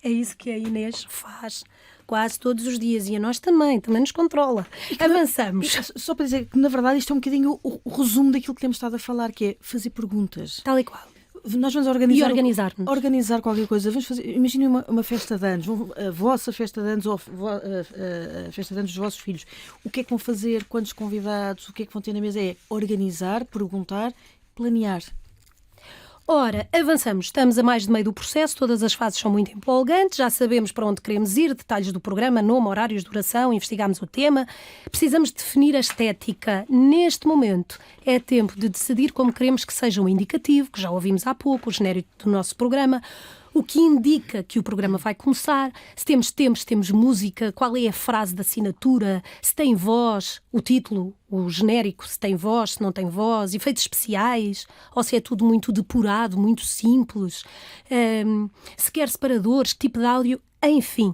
É isso que a Inês faz quase todos os dias e a nós também nos controla. Avançamos. Só para dizer que, na verdade, isto é um bocadinho o resumo daquilo que temos estado a falar, que é fazer perguntas. Tal e qual. Nós vamos organizar qualquer coisa. Vamos fazer, imaginem uma festa de anos, a vossa festa de anos ou a festa de anos dos vossos filhos. O que é que vão fazer? Quantos convidados? O que é que vão ter na mesa? É organizar, perguntar, planear. Ora, avançamos. Estamos a mais de meio do processo, todas as fases são muito empolgantes, já sabemos para onde queremos ir, detalhes do programa, nome, horários, duração, investigamos o tema. Precisamos definir a estética. Neste momento é tempo de decidir como queremos que seja um indicativo, que já ouvimos há pouco, o genérico do nosso programa, o que indica que o programa vai começar, se temos tempos, se temos música, qual é a frase de assinatura, se tem voz, o título, o genérico, se tem voz, se não tem voz, efeitos especiais, ou se é tudo muito depurado, muito simples, se quer separadores, tipo de áudio, enfim.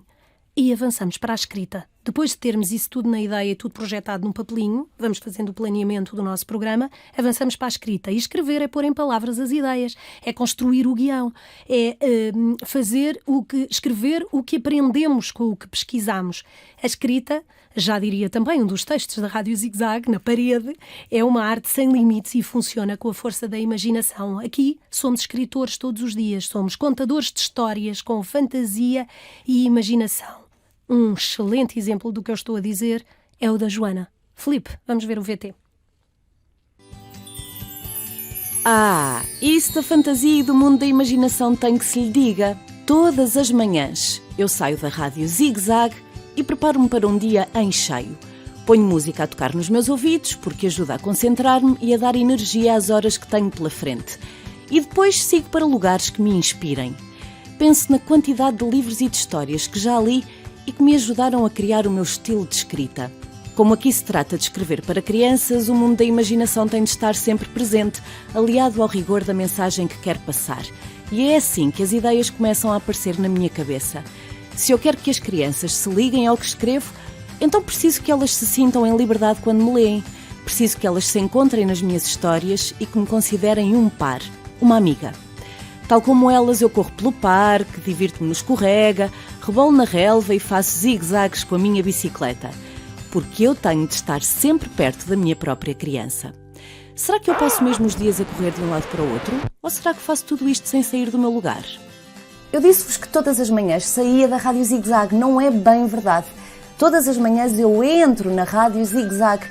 E avançamos para a escrita Depois de termos isso tudo na ideia e tudo projetado num papelinho, vamos fazendo o planeamento do nosso programa, avançamos para a escrita. E escrever é pôr em palavras as ideias, é construir o guião, é escrever o que aprendemos com o que pesquisamos. A escrita, já diria também um dos textos da Rádio Zig-Zag, na parede, é uma arte sem limites e funciona com a força da imaginação. Aqui somos escritores todos os dias, somos contadores de histórias com fantasia e imaginação. Um excelente exemplo do que eu estou a dizer é o da Joana. Filipe, vamos ver o VT. Isso da fantasia e do mundo da imaginação tem que se lhe diga. Todas as manhãs eu saio da Rádio Zig-Zag e preparo-me para um dia em cheio. Ponho música a tocar nos meus ouvidos porque ajuda a concentrar-me e a dar energia às horas que tenho pela frente. E depois sigo para lugares que me inspirem. Penso na quantidade de livros e de histórias que já li e que me ajudaram a criar o meu estilo de escrita. Como aqui se trata de escrever para crianças, o mundo da imaginação tem de estar sempre presente, aliado ao rigor da mensagem que quero passar. E é assim que as ideias começam a aparecer na minha cabeça. Se eu quero que as crianças se liguem ao que escrevo, então preciso que elas se sintam em liberdade quando me leem. Preciso que elas se encontrem nas minhas histórias e que me considerem um par, uma amiga. Tal como elas, eu corro pelo parque, divirto-me no escorrega, rebolo na relva e faço zigue-zagues com a minha bicicleta. Porque eu tenho de estar sempre perto da minha própria criança. Será que eu passo mesmo os dias a correr de um lado para o outro? Ou será que faço tudo isto sem sair do meu lugar? Eu disse-vos que todas as manhãs saía da Rádio Zig-Zag. Não é bem verdade. Todas as manhãs eu entro na Rádio Zig-Zag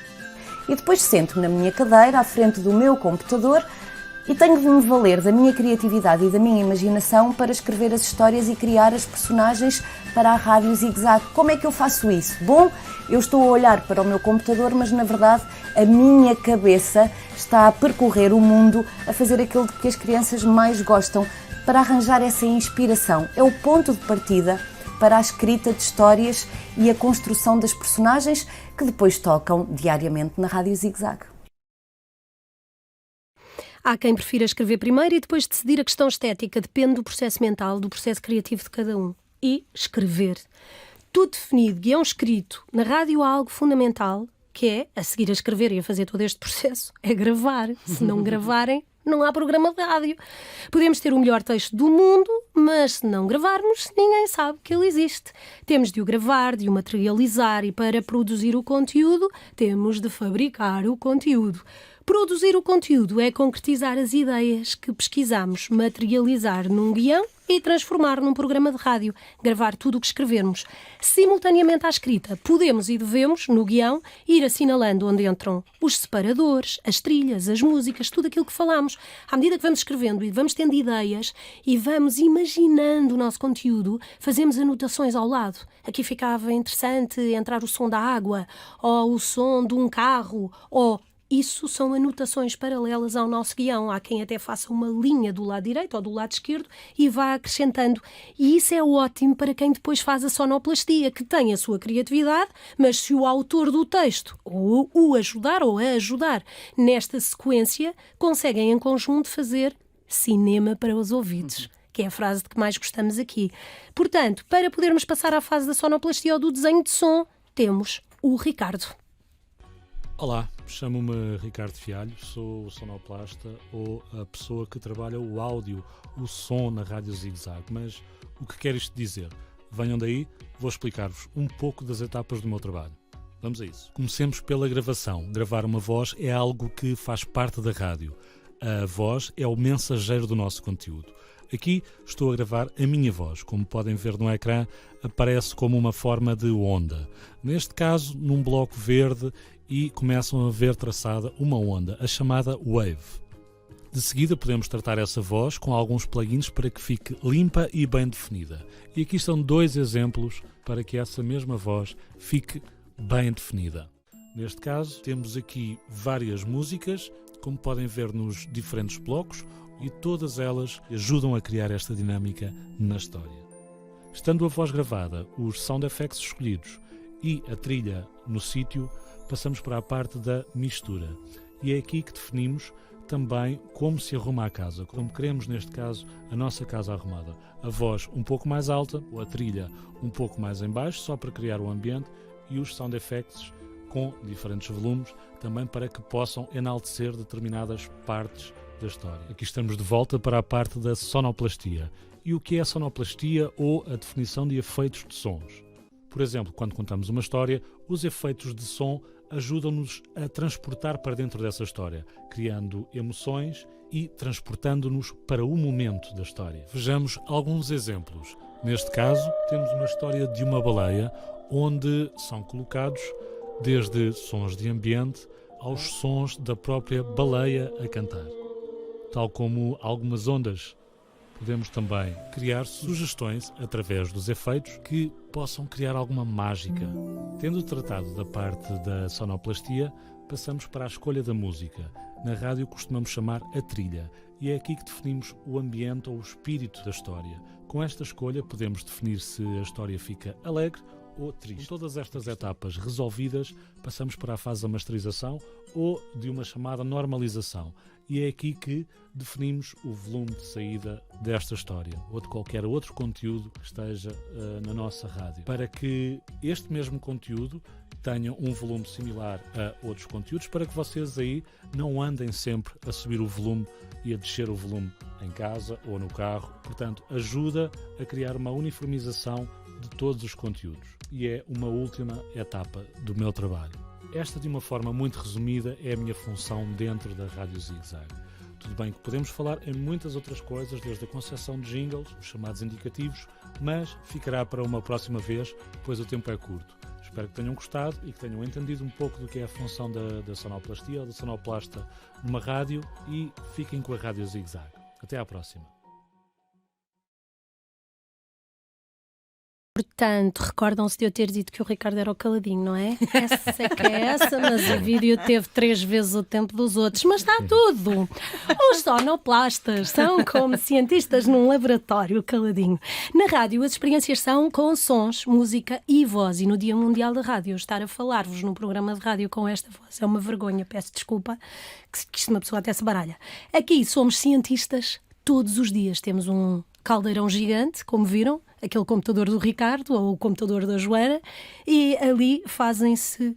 e depois sento-me na minha cadeira, à frente do meu computador, e tenho de me valer da minha criatividade e da minha imaginação para escrever as histórias e criar as personagens para a Rádio Zig-Zag. Como é que eu faço isso? Bom, eu estou a olhar para o meu computador, mas na verdade a minha cabeça está a percorrer o mundo, a fazer aquilo de que as crianças mais gostam, para arranjar essa inspiração. É o ponto de partida para a escrita de histórias e a construção das personagens que depois tocam diariamente na Rádio Zig-Zag. Há quem prefira escrever primeiro e depois decidir a questão estética. Depende do processo mental, do processo criativo de cada um. E escrever. Tudo definido, guião escrito. Na rádio há algo fundamental, que é, a seguir a escrever e a fazer todo este processo, é gravar. Se não gravarem, não há programa de rádio. Podemos ter o melhor texto do mundo, mas se não gravarmos, ninguém sabe que ele existe. Temos de o gravar, de o materializar e para produzir o conteúdo, temos de fabricar o conteúdo. Produzir o conteúdo é concretizar as ideias que pesquisamos, materializar num guião e transformar num programa de rádio, gravar tudo o que escrevermos. Simultaneamente à escrita, podemos e devemos, no guião, ir assinalando onde entram os separadores, as trilhas, as músicas, tudo aquilo que falamos. À medida que vamos escrevendo e vamos tendo ideias e vamos imaginando o nosso conteúdo, fazemos anotações ao lado. Aqui ficava interessante entrar o som da água, ou o som de um carro, ou... Isso são anotações paralelas ao nosso guião. Há quem até faça uma linha do lado direito ou do lado esquerdo e vá acrescentando. E isso é ótimo para quem depois faz a sonoplastia, que tem a sua criatividade, mas se o autor do texto ou o ajudar ou a ajudar nesta sequência, conseguem em conjunto fazer cinema para os ouvidos, que é a frase de que mais gostamos aqui. Portanto, para podermos passar à fase da sonoplastia ou do desenho de som, temos o Ricardo. Olá, chamo-me Ricardo Fialho, sou sonoplasta ou a pessoa que trabalha o áudio, o som na Rádio Zig-Zag. Mas o que quer isto dizer? Venham daí, vou explicar-vos um pouco das etapas do meu trabalho. Vamos a isso. Comecemos pela gravação. Gravar uma voz é algo que faz parte da rádio. A voz é o mensageiro do nosso conteúdo. Aqui estou a gravar a minha voz. Como podem ver no ecrã, aparece como uma forma de onda. Neste caso, num bloco verde, e começam a ver traçada uma onda, a chamada wave. De seguida podemos tratar essa voz com alguns plugins para que fique limpa e bem definida. E aqui estão 2 exemplos para que essa mesma voz fique bem definida. Neste caso temos aqui várias músicas, como podem ver nos diferentes blocos, e todas elas ajudam a criar esta dinâmica na história. Estando a voz gravada, os sound effects escolhidos e a trilha no sítio, passamos para a parte da mistura. E é aqui que definimos também como se arruma a casa, como queremos, neste caso, a nossa casa arrumada. A voz um pouco mais alta, ou a trilha um pouco mais em baixo, só para criar o ambiente, e os sound effects com diferentes volumes, também para que possam enaltecer determinadas partes da história. Aqui estamos de volta para a parte da sonoplastia. E o que é a sonoplastia ou a definição de efeitos de sons? Por exemplo, quando contamos uma história, os efeitos de som ajudam-nos a transportar para dentro dessa história, criando emoções e transportando-nos para o momento da história. Vejamos alguns exemplos. Neste caso, temos uma história de uma baleia, onde são colocados desde sons de ambiente aos sons da própria baleia a cantar. Tal como algumas ondas, podemos também criar sugestões através dos efeitos que possam criar alguma mágica. Tendo tratado da parte da sonoplastia, passamos para a escolha da música. Na rádio costumamos chamar a trilha, e é aqui que definimos o ambiente ou o espírito da história. Com esta escolha podemos definir se a história fica alegre ou triste. Com todas estas etapas resolvidas, passamos para a fase da masterização ou de uma chamada normalização. E é aqui que definimos o volume de saída desta história ou de qualquer outro conteúdo que esteja na nossa rádio, para que este mesmo conteúdo tenha um volume similar a outros conteúdos, para que vocês aí não andem sempre a subir o volume e a descer o volume em casa ou no carro. Portanto, ajuda a criar uma uniformização de todos os conteúdos. E é uma última etapa do meu trabalho. Esta, de uma forma muito resumida, é a minha função dentro da Rádio Zig-Zag. Tudo bem que podemos falar em muitas outras coisas, desde a concepção de jingles, os chamados indicativos, mas ficará para uma próxima vez, pois o tempo é curto. Espero que tenham gostado e que tenham entendido um pouco do que é a função da sonoplastia ou da sonoplasta numa rádio, e fiquem com a Rádio Zig-Zag. Até à próxima. Portanto, recordam-se de eu ter dito que o Ricardo era o caladinho, não é? Essa é que é essa, mas o vídeo teve 3 vezes o tempo dos outros. Mas está tudo! Os sonoplastas são como cientistas num laboratório, caladinho. Na rádio, as experiências são com sons, música e voz. E no Dia Mundial da Rádio, estar a falar-vos num programa de rádio com esta voz é uma vergonha. Peço desculpa, que isto uma pessoa até se baralha. Aqui somos cientistas todos os dias. Temos um caldeirão gigante, como viram, aquele computador do Ricardo ou o computador da Joana, e ali fazem-se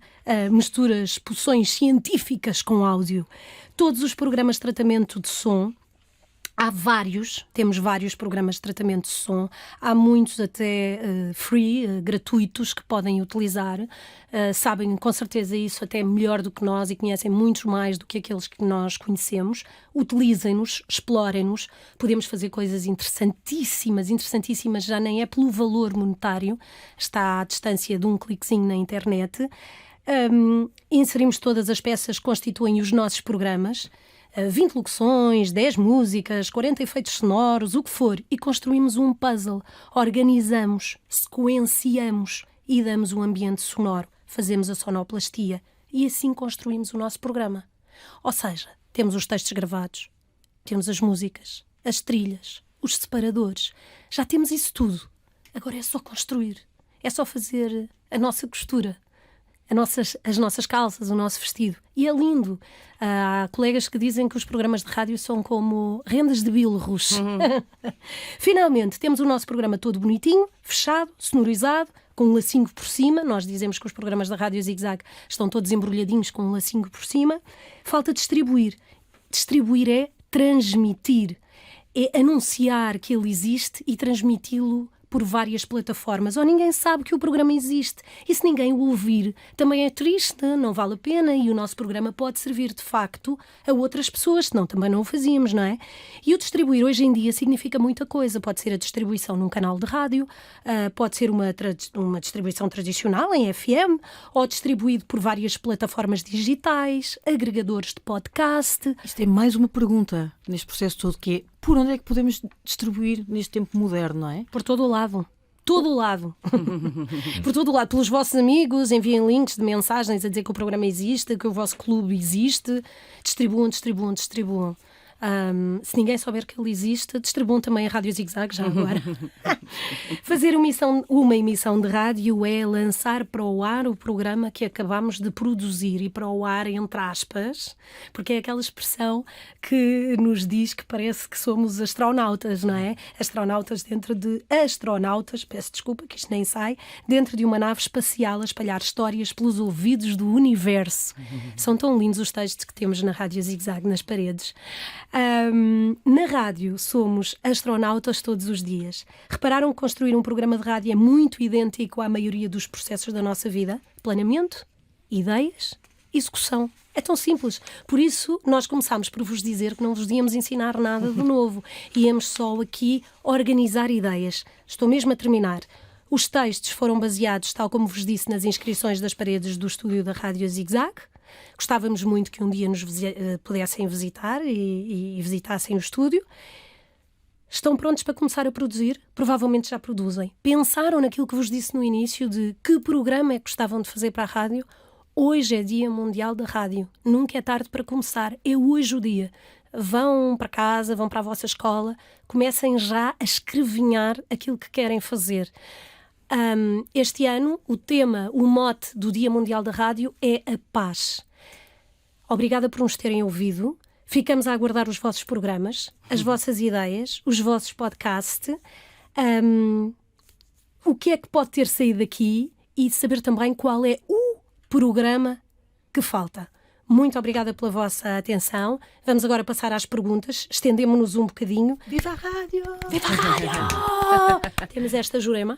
misturas, poções científicas com áudio. Todos os programas de tratamento de som, há vários, temos vários programas de tratamento de som, há muitos até free, gratuitos, que podem utilizar. Sabem com certeza isso até melhor do que nós e conhecem muitos mais do que aqueles que nós conhecemos. Utilizem-nos, explorem-nos. Podemos fazer coisas interessantíssimas, já nem é pelo valor monetário, está à distância de um cliquezinho na internet. Inserimos todas as peças que constituem os nossos programas. 20 locuções, 10 músicas, 40 efeitos sonoros, o que for, e construímos um puzzle, organizamos, sequenciamos e damos um ambiente sonoro, fazemos a sonoplastia e assim construímos o nosso programa. Ou seja, temos os textos gravados, temos as músicas, as trilhas, os separadores, já temos isso tudo. Agora é só construir, é só fazer a nossa costura. As nossas calças, o nosso vestido. E é lindo. Há colegas que dizem que os programas de rádio são como rendas de bilros. Finalmente, temos o nosso programa todo bonitinho, fechado, sonorizado, com um lacinho por cima. Nós dizemos que os programas da Rádio Zig-Zag estão todos embrulhadinhos com um lacinho por cima. Falta distribuir. Distribuir é transmitir. É anunciar que ele existe e transmiti-lo por várias plataformas, ou ninguém sabe que o programa existe. E se ninguém o ouvir, também é triste, não vale a pena, e o nosso programa pode servir, de facto, a outras pessoas, senão também não o fazíamos, não é? E o distribuir hoje em dia significa muita coisa. Pode ser a distribuição num canal de rádio, pode ser uma distribuição tradicional em FM, ou distribuído por várias plataformas digitais, agregadores de podcast. Isto é mais uma pergunta neste processo todo, que é: por onde é que podemos distribuir neste tempo moderno, não é? Por todo o lado. Todo o lado. Por todo o lado. Pelos vossos amigos, enviem links de mensagens a dizer que o programa existe, que o vosso clube existe. Distribuam. Se ninguém souber que ele existe, distribuam também a Rádio Zig-Zag, já agora. Fazer uma emissão de rádio é lançar para o ar o programa que acabamos de produzir, e para o ar entre aspas, porque é aquela expressão que nos diz que parece que somos astronautas, não é? Astronautas dentro de astronautas, peço desculpa que isto nem sai, dentro de uma nave espacial a espalhar histórias pelos ouvidos do universo. São tão lindos os textos que temos na Rádio Zig-Zag nas paredes. Na rádio somos astronautas todos os dias. Repararam que construir um programa de rádio é muito idêntico à maioria dos processos da nossa vida? Planeamento, ideias, execução. É tão simples. Por isso, nós começámos por vos dizer que não vos íamos ensinar nada de novo. Íamos só aqui organizar ideias. Estou mesmo a terminar. Os textos foram baseados, tal como vos disse, nas inscrições das paredes do estúdio da Rádio Zig-Zag. Gostávamos muito que um dia nos pudessem visitar e visitassem o estúdio. Estão prontos para começar a produzir? Provavelmente já produzem. Pensaram naquilo que vos disse no início de que programa é que gostavam de fazer para a rádio? Hoje é Dia Mundial da Rádio. Nunca é tarde para começar. É hoje o dia. Vão para casa, vão para a vossa escola, comecem já a escrevinhar aquilo que querem fazer. Este ano, o tema, o mote do Dia Mundial da Rádio é a paz. Obrigada por nos terem ouvido. Ficamos a aguardar os vossos programas, as vossas ideias, os vossos podcasts. O que é que pode ter saído daqui e saber também qual é o programa que falta. Muito obrigada pela vossa atenção. Vamos agora passar às perguntas. Estendemos-nos um bocadinho. Viva a rádio! Viva a rádio! Temos esta Jurema.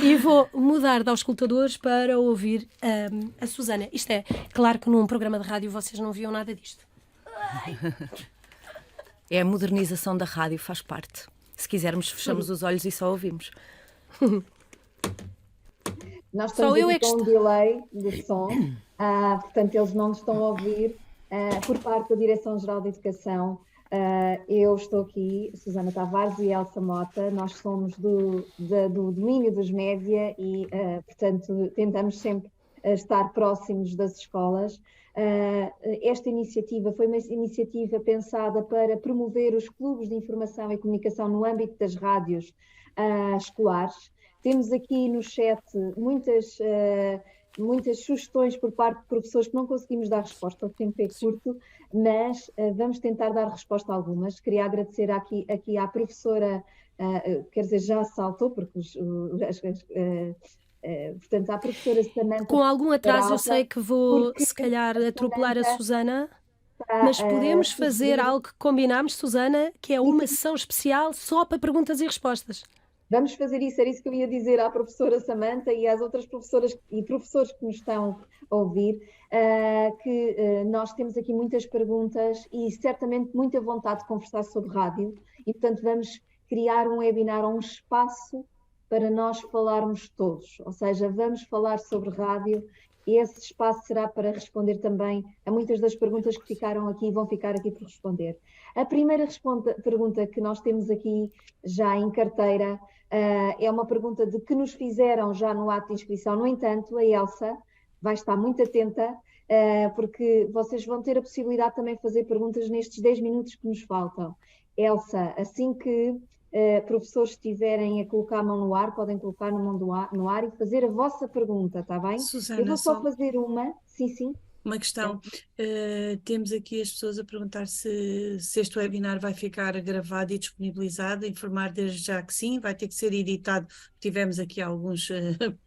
E vou mudar de auscultadores para ouvir a Susana. Isto é, claro que num programa de rádio vocês não viam nada disto. É a modernização da rádio, faz parte. Se quisermos, fechamos os olhos e só ouvimos. Nós estamos aqui com um delay de som, portanto eles não nos estão a ouvir por parte da Direção-Geral de Educação. Eu estou aqui, Susana Tavares e Elsa Mota, nós somos do domínio dos média e, portanto, tentamos sempre estar próximos das escolas. Esta iniciativa foi uma iniciativa pensada para promover os clubes de informação e comunicação no âmbito das rádios escolares. Temos aqui no chat muitas sugestões por parte de professores que não conseguimos dar resposta, o tempo é curto, mas vamos tentar dar resposta a algumas. Queria agradecer aqui à professora, quer dizer, já saltou, porque portanto, à professora Samantha. Com algum atraso, eu sei que vou, se calhar, atropelar a Susana, mas podemos fazer algo que combinámos, Susana, que é uma sessão especial só para perguntas e respostas. Vamos fazer isso, era isso que eu ia dizer à professora Samantha e às outras professoras e professores que nos estão a ouvir, que nós temos aqui muitas perguntas e certamente muita vontade de conversar sobre rádio e, portanto, vamos criar um webinar, um espaço para nós falarmos todos, ou seja, vamos falar sobre rádio e esse espaço será para responder também a muitas das perguntas que ficaram aqui e vão ficar aqui por responder. A primeira pergunta que nós temos aqui já em carteira é uma pergunta de que nos fizeram já no ato de inscrição. No entanto, a Elsa vai estar muito atenta porque vocês vão ter a possibilidade também de fazer perguntas nestes 10 minutos que nos faltam. Elsa, assim que professores estiverem a colocar a mão no ar, podem colocar a mão no ar e fazer a vossa pergunta, está bem? Susana, eu vou só fazer uma, sim. Uma questão, temos aqui as pessoas a perguntar se este webinar vai ficar gravado e disponibilizado, informar desde já que sim, vai ter que ser editado, tivemos aqui alguns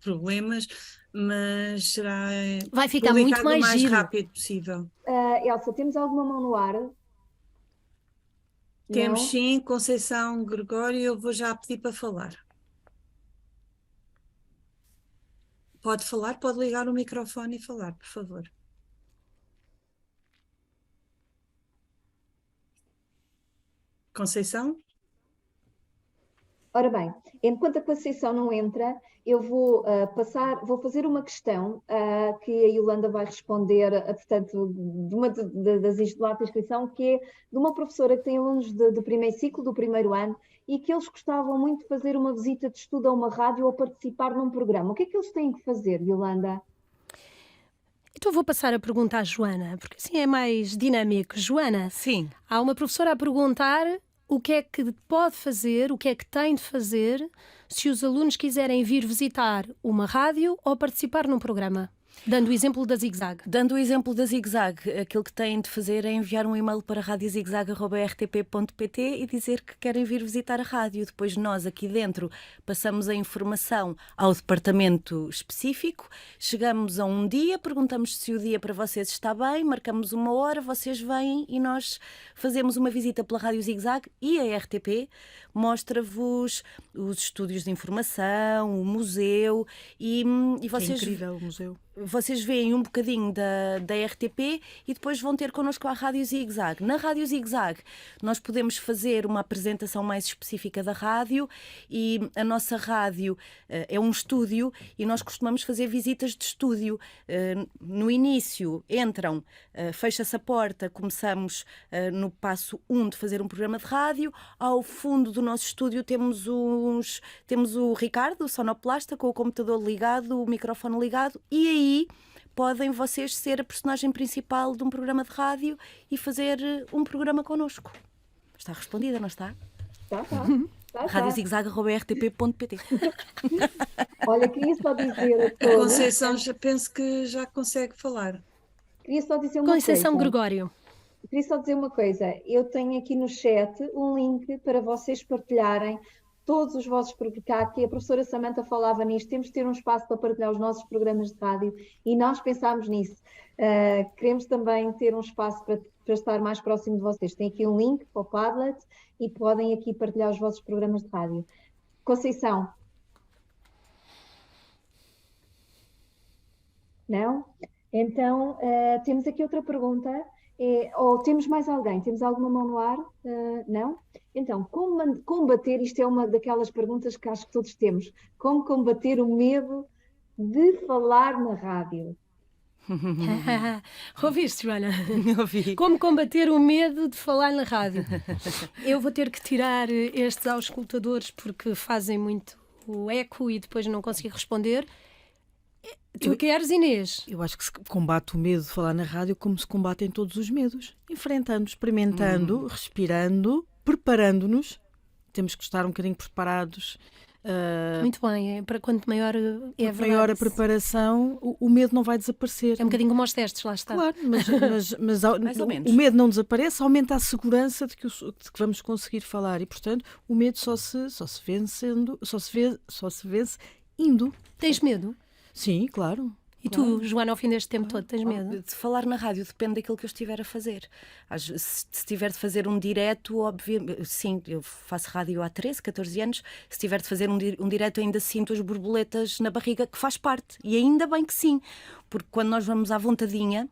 problemas, mas será vai ficar muito mais rápido possível. Elsa, temos alguma mão no ar? Temos sim, Conceição Gregório, eu vou já pedir para falar. Pode falar, pode ligar o microfone e falar, por favor. Conceição? Ora bem, enquanto a Conceição não entra, eu vou vou fazer uma questão que a Yolanda vai responder, portanto, de uma das inscrição, que é de uma professora que tem alunos do primeiro ciclo, do primeiro ano, e que eles gostavam muito de fazer uma visita de estudo a uma rádio ou participar num programa. O que é que eles têm que fazer, Yolanda? Então vou passar a pergunta à Joana, porque assim é mais dinâmico. Joana, sim, há uma professora a perguntar o que é que pode fazer, o que é que tem de fazer se os alunos quiserem vir visitar uma rádio ou participar num programa. Dando o exemplo da Zig-Zag. Dando o exemplo da Zig-Zag, aquilo que têm de fazer é enviar um e-mail para radiozigzag@rtp.pt e dizer que querem vir visitar a rádio. Depois nós aqui dentro passamos a informação ao departamento específico, chegamos a um dia, perguntamos se o dia para vocês está bem, marcamos uma hora, vocês vêm e nós fazemos uma visita pela Rádio Zig-Zag e a RTP mostra-vos os estúdios de informação, o museu e vocês... É incrível o museu. Vocês veem um bocadinho da RTP e depois vão ter connosco a Rádio Zig-Zag. Na Rádio Zig-Zag nós podemos fazer uma apresentação mais específica da rádio e a nossa rádio é um estúdio e nós costumamos fazer visitas de estúdio. No início entram, fecha-se a porta, começamos no passo 1 de fazer um programa de rádio. Ao fundo do nosso estúdio temos o Ricardo, o sonoplasta, com o computador ligado, o microfone ligado e aí podem vocês ser a personagem principal de um programa de rádio e fazer um programa connosco. Está respondida, não está? Está. radiozigzag@rtp.pt. Olha, queria só dizer a todos... Conceição, já penso que já consegue falar. Queria só dizer uma Conceição coisa. Gregório. Queria só dizer uma coisa. Eu tenho aqui no chat um link para vocês partilharem todos os vossos, porque aqui a professora Samantha falava nisto, temos de ter um espaço para partilhar os nossos programas de rádio e nós pensámos nisso. Queremos também ter um espaço para estar mais próximo de vocês. Tem aqui um link para o Padlet e podem aqui partilhar os vossos programas de rádio. Conceição? Não? Então, temos aqui outra pergunta. Ou temos mais alguém? Temos alguma mão no ar? Não? Então, como combater, isto é uma daquelas perguntas que acho que todos temos, como combater o medo de falar na rádio? Ouviste, Joana? Ouvi. Como combater o medo de falar na rádio? Eu vou ter que tirar estes auscultadores porque fazem muito o eco e depois não consigo responder. Tu queres, Inês? Eu acho que se combate o medo de falar na rádio como se combatem todos os medos. Enfrentando, experimentando, respirando, preparando-nos. Temos que estar um bocadinho preparados. Muito bem, para quanto maior é a verdade. Maior a preparação, o medo não vai desaparecer. É um bocadinho como aos testes, lá está. Claro, mas o medo não desaparece, aumenta a segurança de que vamos conseguir falar e, portanto, o medo só se vence indo. Tens medo? Sim, claro. E tu, Joana, ao fim deste tempo todo, tens medo? De falar na rádio depende daquilo que eu estiver a fazer. Se tiver de fazer um direto, obviamente, sim, eu faço rádio há 13, 14 anos, se tiver de fazer um direto ainda sinto as borboletas na barriga, que faz parte. E ainda bem que sim, porque quando nós vamos à vontadinha,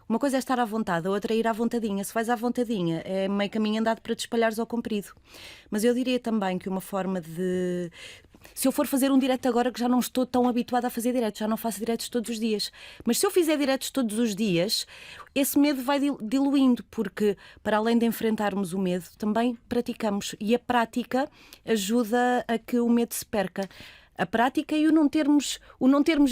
uma coisa é estar à vontade, a outra é ir à vontadinha. Se vais à vontadinha, é meio caminho andado para te espalhares ao comprido. Mas eu diria também que uma forma de... Se eu for fazer um direto agora, que já não estou tão habituada a fazer diretos, já não faço diretos todos os dias, mas se eu fizer diretos todos os dias, esse medo vai diluindo, porque para além de enfrentarmos o medo, também praticamos, e a prática ajuda a que o medo se perca. A prática e o não termos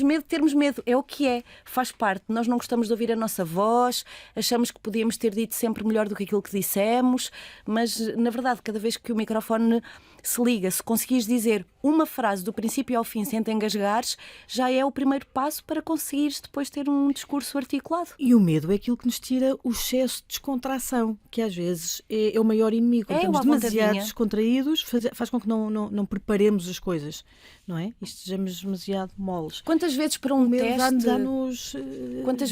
medo de termos medo. É o que é, faz parte. Nós não gostamos de ouvir a nossa voz, achamos que podíamos ter dito sempre melhor do que aquilo que dissemos, mas, na verdade, cada vez que o microfone se liga, se conseguires dizer uma frase do princípio ao fim sem te engasgares, já é o primeiro passo para conseguires depois ter um discurso articulado. E o medo é aquilo que nos tira o excesso de descontração, que às vezes é o maior inimigo. Quando estamos demasiado descontraídos, faz com que não preparemos as coisas, não é? E estejamos demasiado moles. Quantas vezes para um teste... dá-nos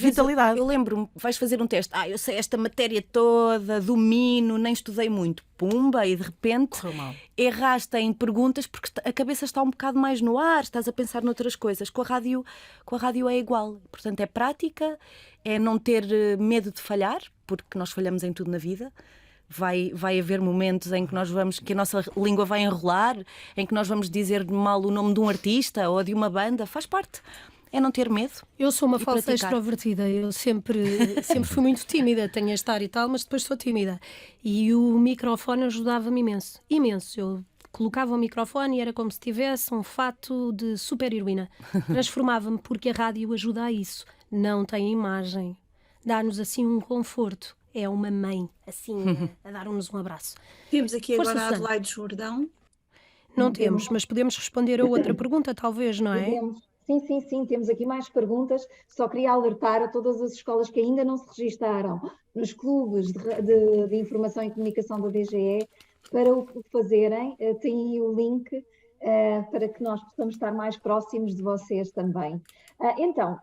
vitalidade. Eu lembro-me, vais fazer um teste, eu sei esta matéria toda, domino, nem estudei muito. Pumba, e de repente erraste em perguntas porque a cabeça está um bocado mais no ar, estás a pensar noutras coisas. Com a rádio é igual. Portanto, é prática, é não ter medo de falhar, porque nós falhamos em tudo na vida. Vai haver momentos em que que a nossa língua vai enrolar, em que nós vamos dizer mal o nome de um artista ou de uma banda, faz parte. É não ter medo. Eu sou uma falsa extrovertida, eu sempre fui muito tímida, tenho este ar e tal, mas depois sou tímida. E o microfone ajudava-me imenso, imenso. Eu colocava o microfone e era como se tivesse um fato de super-heroína. Transformava-me, porque a rádio ajuda a isso. Não tem imagem. Dá-nos assim um conforto. É uma mãe, assim, a dar-nos um abraço. Temos aqui Força, agora a Susana. Adelaide Jordão. Não temos, mas podemos responder a outra pergunta, talvez, não é? Podemos. Sim, temos aqui mais perguntas. Só queria alertar a todas as escolas que ainda não se registaram nos clubes de informação e comunicação da DGE para o fazerem. Tem aí o link para que nós possamos estar mais próximos de vocês também. Então,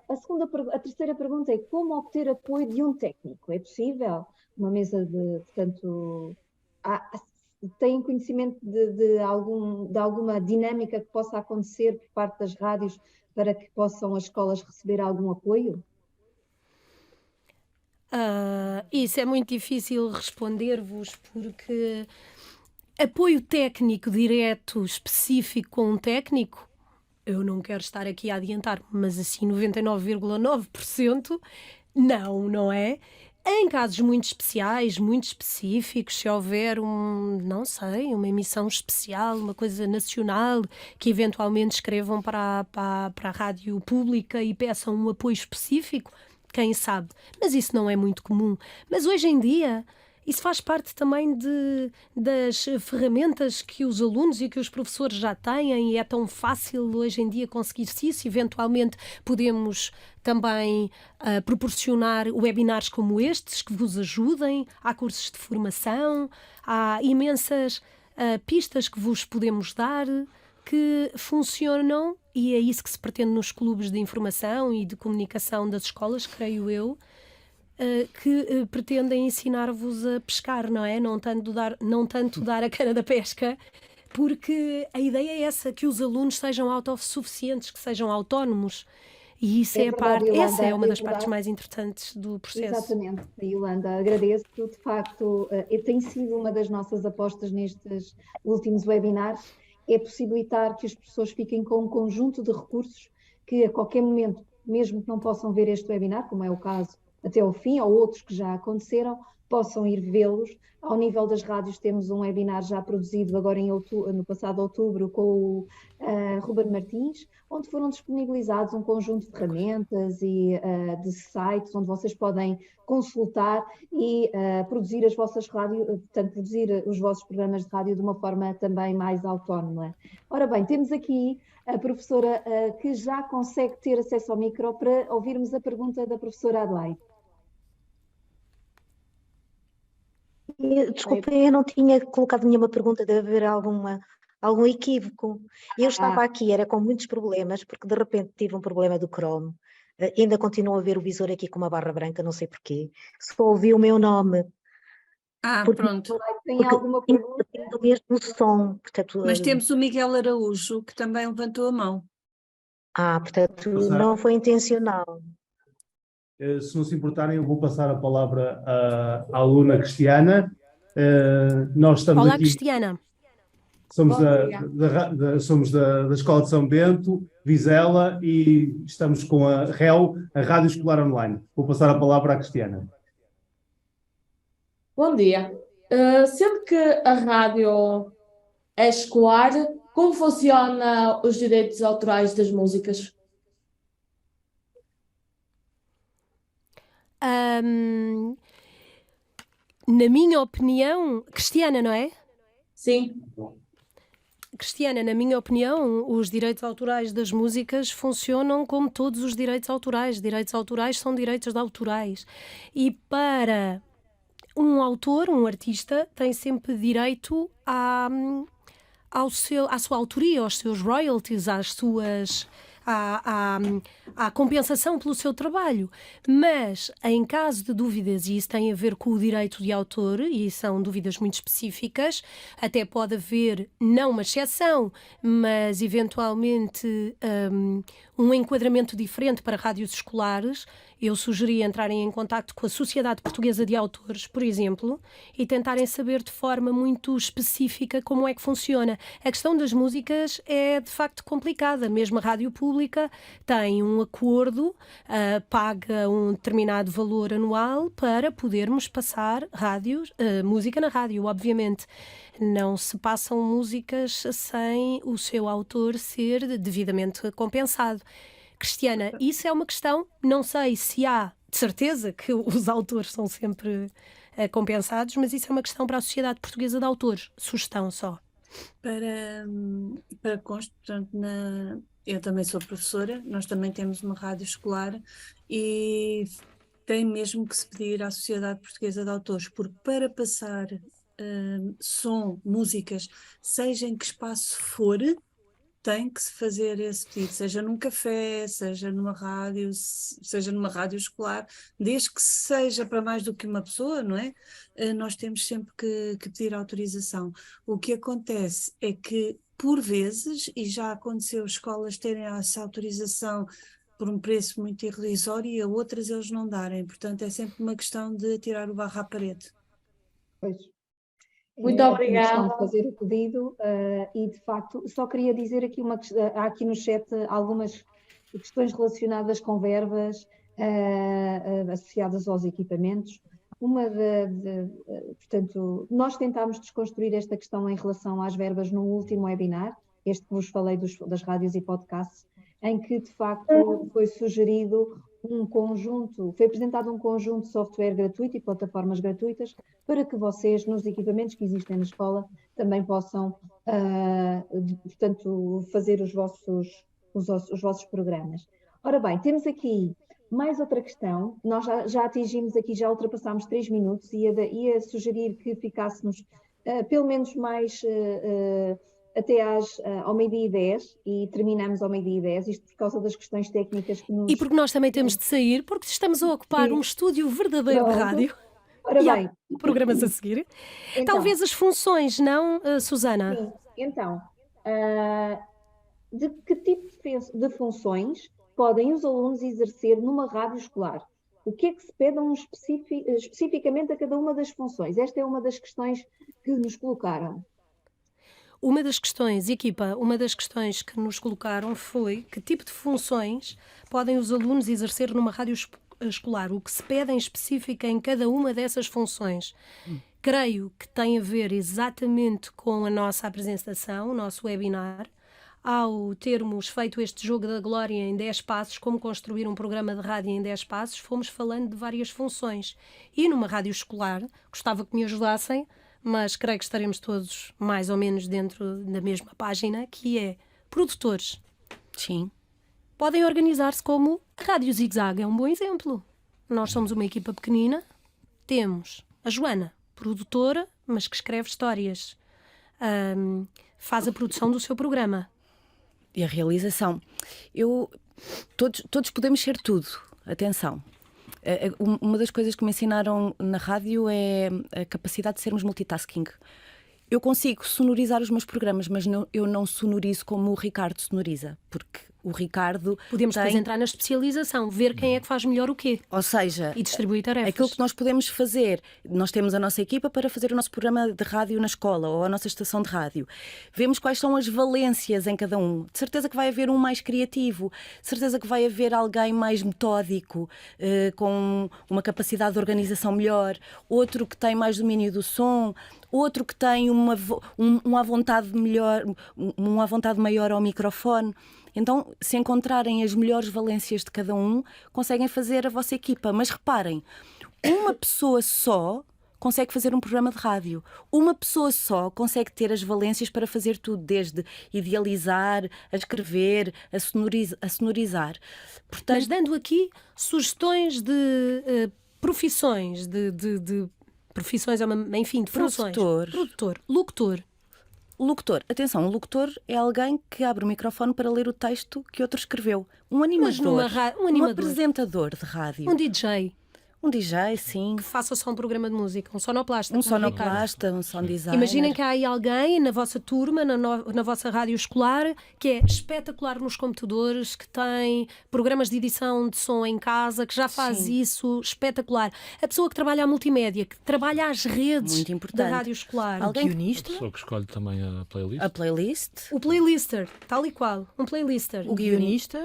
a terceira pergunta é: como obter apoio de um técnico? É possível? Uma mesa portanto, têm conhecimento de alguma dinâmica que possa acontecer por parte das rádios para que possam as escolas receber algum apoio? Isso é muito difícil responder-vos, porque apoio técnico direto, específico com um técnico, eu não quero estar aqui a adiantar, mas assim 99,9% não é? Em casos muito especiais, muito específicos, se houver não sei, uma emissão especial, uma coisa nacional, que eventualmente escrevam para a rádio pública e peçam um apoio específico, quem sabe? Mas isso não é muito comum. Mas hoje em dia, isso faz parte também das ferramentas que os alunos e que os professores já têm, e é tão fácil hoje em dia conseguir-se isso. Eventualmente podemos também proporcionar webinars como estes que vos ajudem, há cursos de formação, há imensas pistas que vos podemos dar que funcionam, e é isso que se pretende nos clubes de informação e de comunicação das escolas, creio eu, que pretendem ensinar-vos a pescar, não é? Não tanto dar a cana da pesca, porque a ideia é essa, que os alunos sejam autossuficientes, que sejam autónomos. E isso essa é uma das partes mais importantes do processo. Exatamente, Yolanda, agradeço. De facto, tem sido uma das nossas apostas nestes últimos webinars, é possibilitar que os professores fiquem com um conjunto de recursos que a qualquer momento, mesmo que não possam ver este webinar, como é o caso até ao fim, ou outros que já aconteceram, possam ir vê-los. Ao nível das rádios, temos um webinar já produzido agora no passado outubro com o Ruben Martins, onde foram disponibilizados um conjunto de ferramentas e de sites onde vocês podem consultar e produzir as vossas produzir os vossos programas de rádio de uma forma também mais autónoma. Ora bem, temos aqui a professora que já consegue ter acesso ao micro para ouvirmos a pergunta da professora Adelaide. Desculpe, eu não tinha colocado nenhuma pergunta, deve haver algum equívoco. Eu estava aqui, era com muitos problemas, porque de repente tive um problema do Chrome. Ainda continuo a ver o visor aqui com uma barra branca, não sei porquê. Só ouvi o meu nome. Pronto. Tem alguma pergunta? Do mesmo som. Portanto, mas temos o Miguel Araújo, que também levantou a mão. Portanto, não foi intencional. Se não se importarem, eu vou passar a palavra à aluna Cristiana. Nós estamos Olá, aqui, Cristiana. Somos da Escola de São Bento, Vizela, e estamos com a REL, a Rádio Escolar Online. Vou passar a palavra à Cristiana. Bom dia. Sendo que a rádio é escolar, como funciona os direitos autorais das músicas? Na minha opinião, Cristiana, não é? Sim. Cristiana, na minha opinião, os direitos autorais das músicas funcionam como todos os direitos autorais. Direitos autorais são direitos autorais. E para um autor, um artista, tem sempre direito à sua autoria, aos seus royalties, à compensação pelo seu trabalho. Mas, em caso de dúvidas, e isso tem a ver com o direito de autor, e são dúvidas muito específicas, até pode haver, não uma exceção, mas eventualmente um enquadramento diferente para rádios escolares, Eu sugeri entrarem em contacto com a Sociedade Portuguesa de Autores, por exemplo, e tentarem saber de forma muito específica como é que funciona. A questão das músicas é de facto complicada. Mesmo a rádio pública tem um acordo, paga um determinado valor anual para podermos passar música na rádio, obviamente. Não se passam músicas sem o seu autor ser devidamente compensado. Cristiana, isso é uma questão, não sei se há, de certeza que os autores são sempre compensados, mas isso é uma questão para a Sociedade Portuguesa de Autores. Sugestão só. Para conste, portanto, eu também sou professora, nós também temos uma rádio escolar e tem mesmo que se pedir à Sociedade Portuguesa de Autores, porque para passar som, músicas, seja em que espaço for, tem que se fazer esse pedido, seja num café, seja numa rádio escolar, desde que seja para mais do que uma pessoa, não é? Nós temos sempre que pedir autorização. O que acontece é que, por vezes, e já aconteceu escolas terem essa autorização por um preço muito irrisório e a outras eles não darem, portanto é sempre uma questão de tirar o barro à parede. Pois. Muito obrigada. De fazer o pedido e, de facto, só queria dizer aqui há aqui no chat algumas questões relacionadas com verbas associadas aos equipamentos. Portanto, nós tentámos desconstruir esta questão em relação às verbas no último webinar, este que vos falei das rádios e podcasts, em que, de facto, foi sugerido foi apresentado um conjunto de software gratuito e plataformas gratuitas para que vocês, nos equipamentos que existem na escola, também possam, portanto, fazer os vossos programas. Ora bem, temos aqui mais outra questão. Nós já atingimos aqui, já ultrapassámos 3 minutos e ia sugerir que ficássemos pelo menos mais até ao 12h10 e terminamos ao 12h10, isto por causa das questões técnicas que nos... E porque nós também temos de sair, porque estamos a ocupar um estúdio verdadeiro de rádio. Ora bem. E há programas a seguir. Então, talvez as funções, não, Susana? Sim, então, de que tipo de funções podem os alunos exercer numa rádio escolar? O que é que se pedem especificamente a cada uma das funções? Esta é uma das questões que nos colocaram. Uma das questões que nos colocaram foi que tipo de funções podem os alunos exercer numa rádio escolar, o que se pede em específico em cada uma dessas funções. Creio que tem a ver exatamente com a nossa apresentação, o nosso webinar. Ao termos feito este jogo da glória em 10 passos, como construir um programa de rádio em 10 passos, fomos falando de várias funções. E numa rádio escolar, gostava que me ajudassem, mas creio que estaremos todos mais ou menos dentro da mesma página, que é produtores. Sim. Podem organizar-se como a Rádio Zig-Zag é um bom exemplo. Nós somos uma equipa pequenina, temos a Joana, produtora, mas que escreve histórias, faz a produção do seu programa. E a realização. Todos podemos ser tudo, atenção. Uma das coisas que me ensinaram na rádio é a capacidade de sermos multitasking. Eu consigo sonorizar os meus programas, mas eu não sonorizo como o Ricardo sonoriza, porque o Ricardo... Podemos depois entrar na especialização, ver quem é que faz melhor o quê. Ou seja... E distribuir tarefas. Aquilo que nós podemos fazer, nós temos a nossa equipa para fazer o nosso programa de rádio na escola ou a nossa estação de rádio. Vemos quais são as valências em cada um. De certeza que vai haver um mais criativo, de certeza que vai haver alguém mais metódico, com uma capacidade de organização melhor, outro que tem mais domínio do som, outro que tem uma vontade maior ao microfone. Então, se encontrarem as melhores valências de cada um, conseguem fazer a vossa equipa. Mas reparem, uma pessoa só consegue fazer um programa de rádio. Uma pessoa só consegue ter as valências para fazer tudo, desde idealizar, a escrever, a sonorizar. Portanto, mas dando aqui sugestões de profissões, de profissões, enfim, de funções. Produtor, locutor. Atenção, um locutor é alguém que abre o microfone para ler o texto que outro escreveu. Um animador. Um apresentador de rádio. Um DJ. Um DJ, sim. Que faça só um programa de música, um sonoplasta. Um sonoplasta, um sound designer. Imaginem que há aí alguém na vossa turma, na vossa rádio escolar, que é espetacular nos computadores, que tem programas de edição de som em casa, que já faz isso, espetacular. A pessoa que trabalha a multimédia, que trabalha às redes da rádio escolar. Alguém guionista? A pessoa que escolhe também a playlist. A playlist. O playlister, tal e qual. Um playlister. O guionista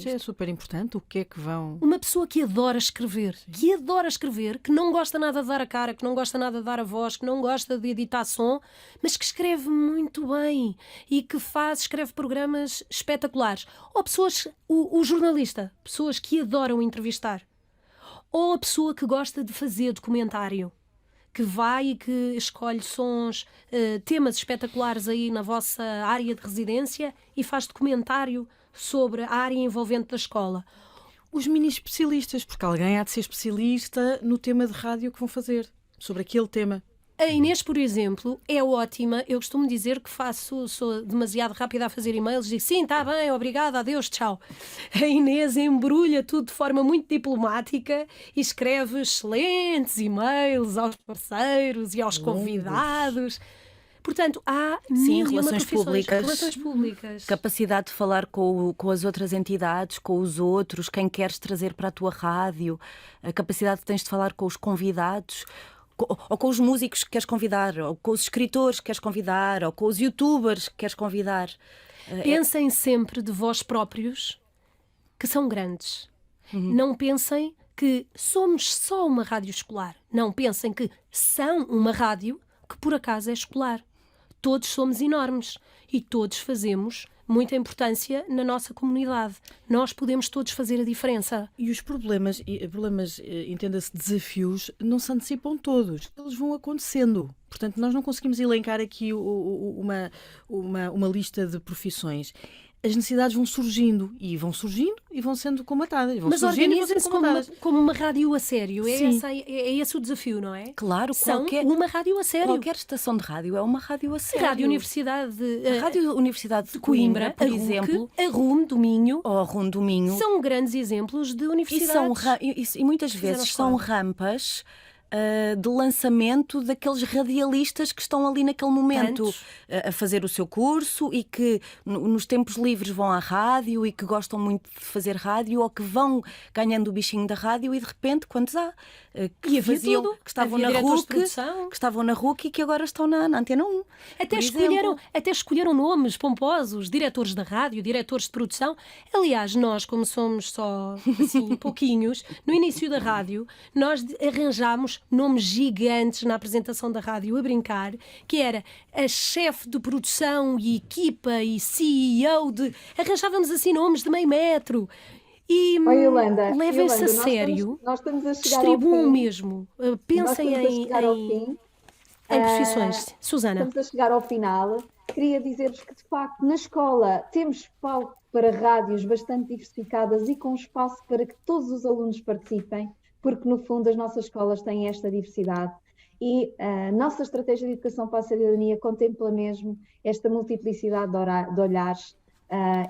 é super importante. O que é que vão... Uma pessoa que adora escrever, que não gosta nada de dar a cara, que não gosta nada de dar a voz, que não gosta de editar som, mas que escreve muito bem e que escreve programas espetaculares. Ou pessoas, o jornalista, pessoas que adoram entrevistar. Ou a pessoa que gosta de fazer documentário, que vai e que escolhe sons, temas espetaculares aí na vossa área de residência e faz documentário sobre a área envolvente da escola. Os mini especialistas, porque alguém há de ser especialista no tema de rádio que vão fazer, sobre aquele tema. A Inês, por exemplo, é ótima. Eu costumo dizer que sou demasiado rápida a fazer e-mails. Digo, sim, está bem, obrigada, adeus, tchau. A Inês embrulha tudo de forma muito diplomática e escreve excelentes e-mails aos parceiros e aos convidados. Portanto, há relações públicas, capacidade de falar com as outras entidades, com os outros, quem queres trazer para a tua rádio, a capacidade que tens de falar com os convidados, ou com os músicos que queres convidar, ou com os escritores que queres convidar, ou com os youtubers que queres convidar. Pensem sempre de vós próprios que são grandes. Não pensem que somos só uma rádio escolar. Não pensem que são uma rádio que por acaso é escolar. Todos somos enormes e todos fazemos muita importância na nossa comunidade. Nós podemos todos fazer a diferença. E os problemas entenda-se desafios, não se antecipam todos. Eles vão acontecendo. Portanto, nós não conseguimos elencar aqui uma lista de profissões. As necessidades vão surgindo e vão sendo comatadas. Mas organizem-se como uma rádio a sério. É esse o desafio, não é? Claro, uma rádio a sério. Qualquer estação de rádio é uma rádio a sério. A Rádio Universidade de Coimbra, por exemplo. A RUM do Minho. Ou a RUM do Minho. São grandes exemplos de universidades. E muitas vezes são rampas de lançamento daqueles radialistas que estão ali naquele momento a fazer o seu curso e que nos tempos livres vão à rádio e que gostam muito de fazer rádio ou que vão ganhando o bichinho da rádio e de repente, quantos há? Que estavam na RUC e que agora estão na Antena 1. Até escolheram nomes pomposos, diretores da rádio, diretores de produção. Aliás, nós, como somos só assim, pouquinhos, no início da rádio, nós arranjámos nomes gigantes na apresentação da rádio a brincar, que era a chefe de produção e equipa e CEO arranjávamos assim nomes de meio metro. E levem-se a sério, distribuam mesmo, pensem em profissões. Susana. Estamos a chegar ao final. Queria dizer-vos que, de facto, na escola temos palco para rádios bastante diversificadas e com espaço para que todos os alunos participem, porque, no fundo, as nossas escolas têm esta diversidade. E a nossa estratégia de educação para a cidadania contempla mesmo esta multiplicidade de olhares.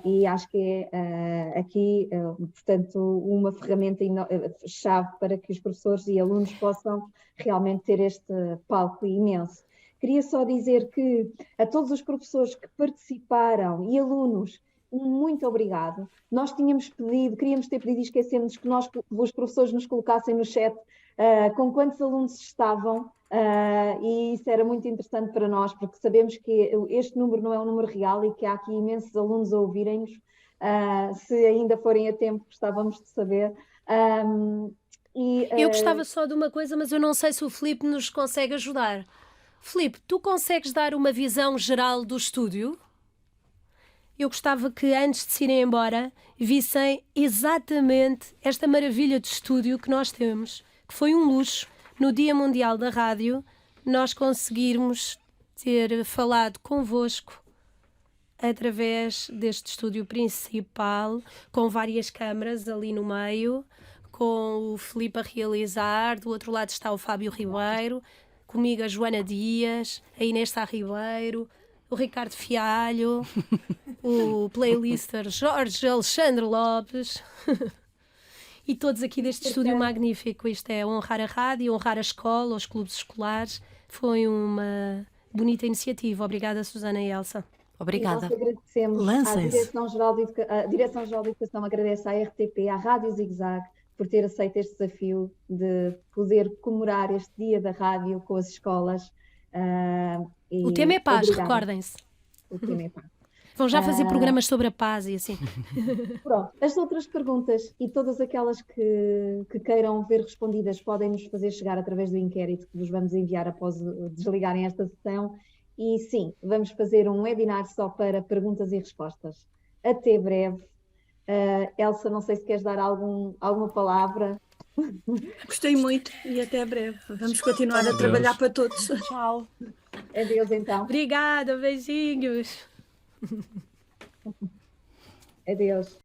E acho que é aqui, portanto, uma ferramenta-chave para que os professores e alunos possam realmente ter este palco imenso. Queria só dizer que a todos os professores que participaram e alunos, muito obrigado. Nós queríamos ter pedido e esquecemos que os professores nos colocassem no chat com quantos alunos estavam. E isso era muito interessante para nós, porque sabemos que este número não é um número real e que há aqui imensos alunos a ouvirem-nos. Se ainda forem a tempo, gostávamos de saber. Eu gostava só de uma coisa, mas eu não sei se o Filipe nos consegue ajudar. Filipe, tu consegues dar uma visão geral do estúdio? Eu gostava que antes de se irem embora vissem exatamente esta maravilha de estúdio que nós temos, que foi um luxo. No Dia Mundial da Rádio, nós conseguirmos ter falado convosco através deste estúdio principal, com várias câmaras ali no meio, com o Filipe a realizar, do outro lado está o Fábio Ribeiro, comigo a Joana Dias, a Inês Sá Ribeiro, o Ricardo Fialho, o playlister Jorge Alexandre Lopes... E todos aqui deste estúdio magnífico. Isto é honrar a rádio, honrar a escola, os clubes escolares. Foi uma bonita iniciativa. Obrigada, Susana e Elsa. Obrigada. Nós agradecemos à Direção-Geral de Educação, agradece à RTP, à Rádio Zig-Zag, por ter aceito este desafio de poder comemorar este Dia da Rádio com as escolas. O tema é paz, recordem-se. O tema é paz. Vão já fazer programas sobre a paz e assim. Pronto, as outras perguntas e todas aquelas que queiram ver respondidas podem nos fazer chegar através do inquérito que vos vamos enviar após desligarem esta sessão. E sim, vamos fazer um webinar só para perguntas e respostas. Até breve. Elsa, não sei se queres dar alguma palavra. Gostei muito e até breve. Vamos continuar a trabalhar para todos. Tchau. Adeus então. Obrigada, beijinhos. Adeus.